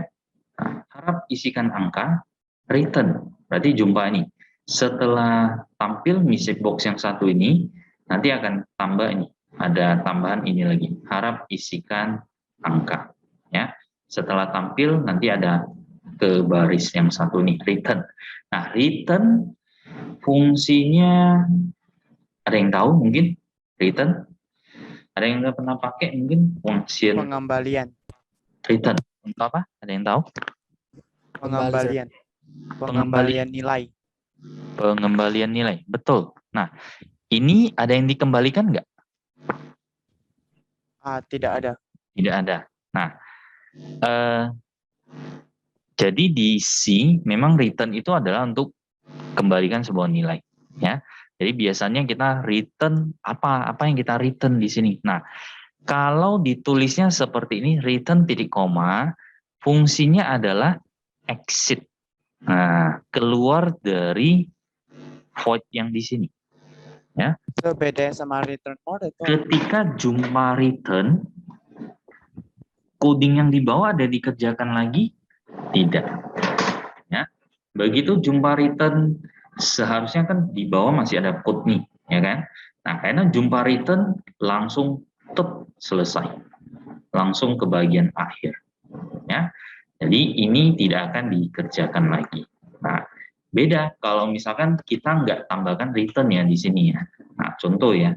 Nah, harap isikan angka, return. Berarti jumpa ini. Setelah tampil mistake box yang satu ini, nanti akan tambah ini. Ada tambahan ini lagi. Harap isikan angka. Ya. Setelah tampil nanti ada ke baris yang satu nih, return. Nah, return fungsinya ada yang tahu mungkin? Return? Ada yang nggak pernah pakai mungkin? Fungsi Pengembalian. return. Untuk apa? Ada yang tahu? Pengembalian. Pengembalian nilai. Pengembalian nilai, betul. Nah, ini ada yang dikembalikan nggak? Tidak ada. Tidak ada. Nah, jadi di C memang return itu adalah untuk kembalikan sebuah nilai, ya. Jadi biasanya kita return apa yang kita return di sini. Nah, kalau ditulisnya seperti ini, return titik koma, fungsinya adalah exit. Nah, keluar dari void yang di sini. Ya. So, bedanya sama return mode itu. Ketika jumpa return, coding yang di bawah ada dikerjakan lagi? Tidak. Ya. Begitu jumpa return, seharusnya kan di bawah masih ada code nih, ya kan? Nah, karena jumpa return langsung selesai. Langsung ke bagian akhir. Ya. Jadi ini tidak akan dikerjakan lagi. Nah, beda kalau misalkan kita nggak tambahkan return ya di sini ya. Nah, contoh ya,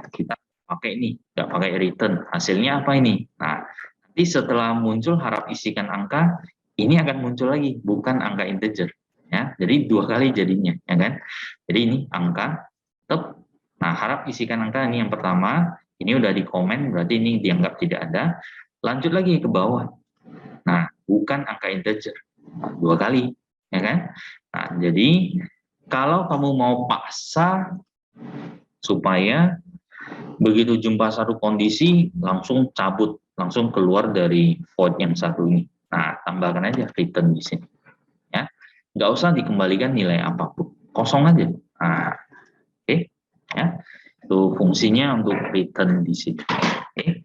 kita pakai ini, nggak pakai return, hasilnya apa ini? Nah, nanti setelah muncul harap isikan angka, ini akan muncul lagi, bukan angka integer. Ya, jadi dua kali jadinya, ya kan? Jadi ini angka, nah harap isikan angka ini yang pertama, ini udah di komen, berarti ini dianggap tidak ada. Lanjut lagi ke bawah. Nah, bukan angka integer, dua kali, ya kan? Nah, jadi kalau kamu mau paksa supaya begitu jumpa satu kondisi langsung cabut, langsung keluar dari void yang satu ini. Nah, tambahkan aja return di sini, ya. Nggak usah dikembalikan nilai apapun, kosong aja. Nah, oke, ya. Itu fungsinya untuk return di sini. Oke.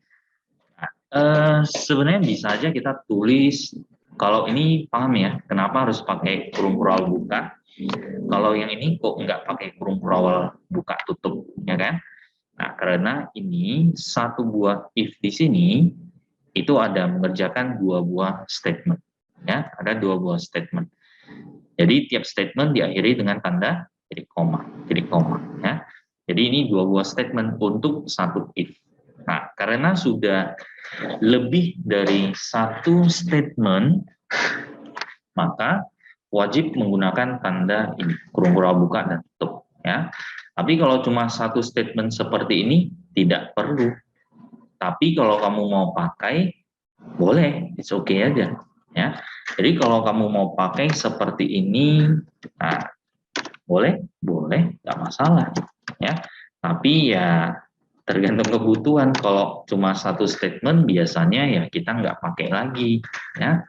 Sebenarnya bisa aja kita tulis, kalau ini paham ya, kenapa harus pakai kurung kurawal buka. Kalau yang ini kok nggak pakai kurung kurawal buka tutup, ya kan? Nah, karena ini satu buah if di sini itu ada mengerjakan dua buah statement, ya, ada dua buah statement. Jadi tiap statement diakhiri dengan tanda titik koma, ya. Jadi ini dua buah statement untuk satu if. Nah, karena sudah lebih dari satu statement, maka wajib menggunakan tanda ini, kurung kurawal buka dan tutup, ya. Tapi kalau cuma satu statement seperti ini, tidak perlu. Tapi kalau kamu mau pakai, boleh, it's okay aja. ya. Jadi kalau kamu mau pakai seperti ini, nah, boleh, nggak masalah, ya. Tapi ya tergantung kebutuhan. Kalau cuma satu statement, biasanya ya kita nggak pakai lagi, ya.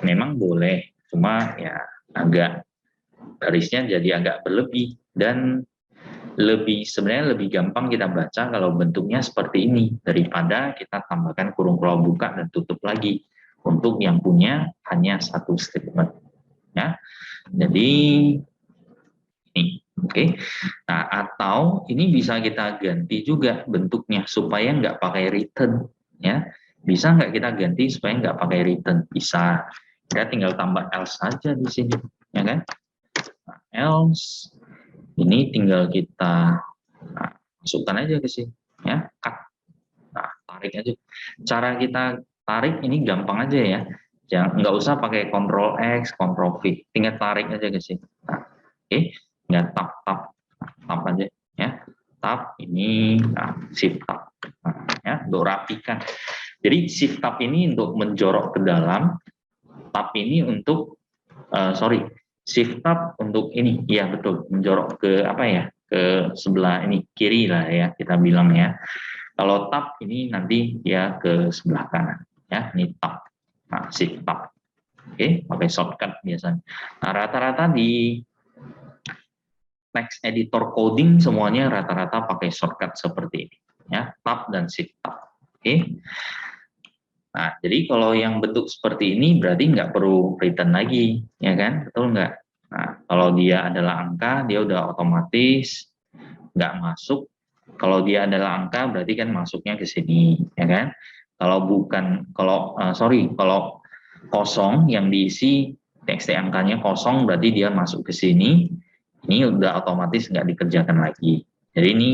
Memang boleh, cuma ya agak garisnya jadi agak berlebih dan sebenarnya lebih gampang kita baca kalau bentuknya seperti ini daripada kita tambahkan kurung kalau buka dan tutup lagi untuk yang punya hanya satu statement, ya. Jadi ini, oke. Nah, atau ini bisa kita ganti juga bentuknya supaya nggak pakai return, ya. Bisa nggak kita ganti supaya nggak pakai return? Bisa. Kita tinggal tambah else saja di sini, ya kan? Nah, else ini tinggal kita masukkan aja ke sini, ya. Cut. Nah, tarik aja. Cara kita tarik ini gampang aja ya. Jangan, nggak usah pakai Ctrl X, Ctrl V. Tinggal tarik aja ke sini. Nah, oke. Tinggal tap aja, ya. Tap ini, nah, shift tab. Nah, ya, untuk rapikan. Jadi shift tab ini untuk menjorok ke dalam, tab ini untuk shift tab untuk ini, ya betul, menjorok ke apa ya, ke sebelah ini kiri lah ya kita bilang ya. Kalau tab ini nanti ya ke sebelah kanan, ya ini tab, nah shift tab, oke, pakai shortcut biasanya. Nah rata-rata di text editor coding semuanya rata-rata pakai shortcut seperti ini, ya tab dan shift tab, oke. Nah, jadi kalau yang bentuk seperti ini berarti nggak perlu return lagi, ya kan? Betul nggak? Nah, kalau dia adalah angka, dia udah otomatis nggak masuk. Kalau dia adalah angka, berarti kan masuknya ke sini, ya kan? Kalau bukan, kalau kosong yang diisi txt angkanya kosong, berarti dia masuk ke sini. Ini udah otomatis nggak dikerjakan lagi. Jadi ini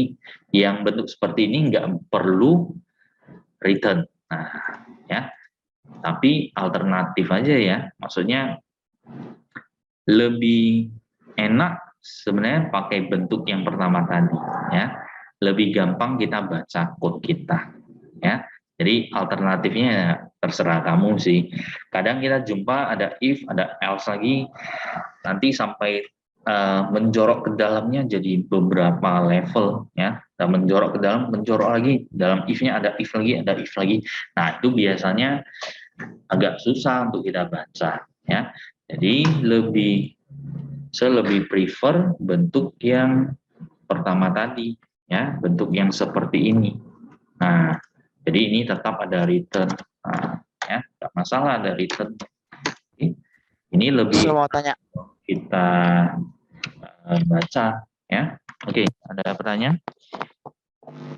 yang bentuk seperti ini nggak perlu return. Nah, ya. Tapi alternatif aja ya. Maksudnya lebih enak sebenarnya pakai bentuk yang pertama tadi, ya. Lebih gampang kita baca code kita, ya. Jadi alternatifnya ya terserah kamu sih. Kadang kita jumpa ada if, ada else lagi, nanti sampai menjorok ke dalamnya jadi beberapa level, ya. Dan menjorok ke dalam, menjorok lagi, dalam if-nya ada if lagi, ada if lagi. Nah, itu biasanya agak susah untuk kita baca, ya. Jadi saya lebih prefer bentuk yang pertama tadi, ya, bentuk yang seperti ini. Nah, jadi ini tetap ada return, nah, ya, nggak masalah ada return. Ini lebih Saya mau tanya, kita baca, ya. Oke, ada pertanyaan?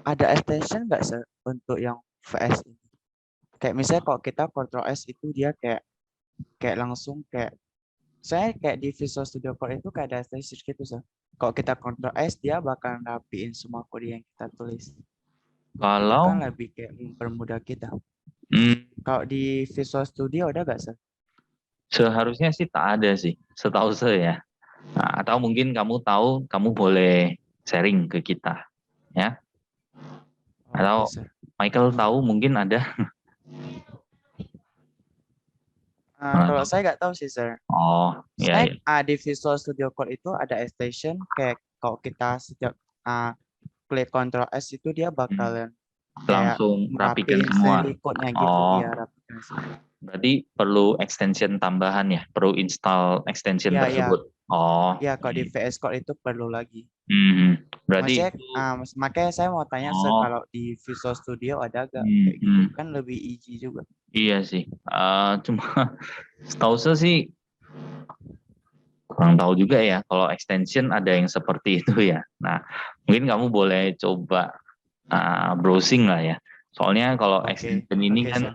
ada extension nggak sir untuk yang VS ini? Kayak misalnya kalau kita Ctrl S itu dia kayak langsung saya kayak di Visual Studio Code itu kayak ada extension gitu sir. Kalau kita Ctrl S dia bakal rapiin semua kode yang kita tulis. Itu kan Kalau lebih kayak mempermudah kita. hmm, Kalau di Visual Studio ada nggak sir? seharusnya sih tak ada sih, setahu saya ya. Nah, atau mungkin kamu tahu, kamu boleh sharing ke kita, ya. Oke Atau sir. Michael tahu mungkin ada. Kalau saya nggak tahu sih sir. Oh, ya, Saya ya. di Visual Studio Code itu ada extension kayak kalau kita setiap klik Ctrl S itu dia bakalan kayak Langsung rapikan merapiin semua. sendiri code-nya gitu. Oh, Iya, rapikan sendiri. berarti perlu extension tambahan ya, perlu install extension Iya, iya. tersebut. Oh, Iya, kalau di VS Code itu perlu lagi. berarti Maksudnya, itu, makanya saya mau tanya oh, kalau di Visual Studio ada gak hmm, kayak gitu? hmm. Kan lebih easy juga. Iya sih. Cuma setahu saya sih kurang tahu juga ya kalau extension ada yang seperti itu ya. Nah, mungkin kamu boleh coba browsing lah ya. Soalnya kalau Oke, extension ini oke kan sir.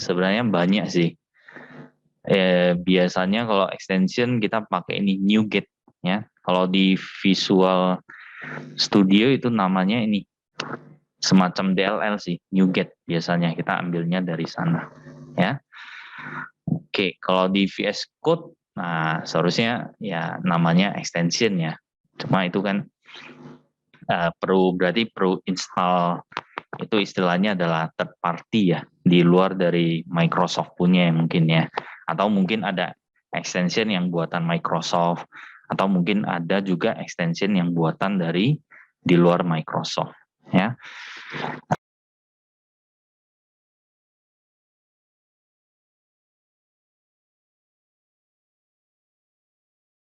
sebenarnya banyak sih. Biasanya kalau extension kita pakai ini NuGet ya. Kalau di Visual Studio itu namanya ini semacam DLL sih, NuGet biasanya kita ambilnya dari sana ya. Oke, kalau di VS Code, nah seharusnya ya namanya extension ya. Cuma itu kan berarti perlu install itu istilahnya adalah third party ya, di luar dari Microsoft punya mungkin ya, atau mungkin ada extension yang buatan Microsoft, atau mungkin ada juga extension yang buatan dari di luar Microsoft ya.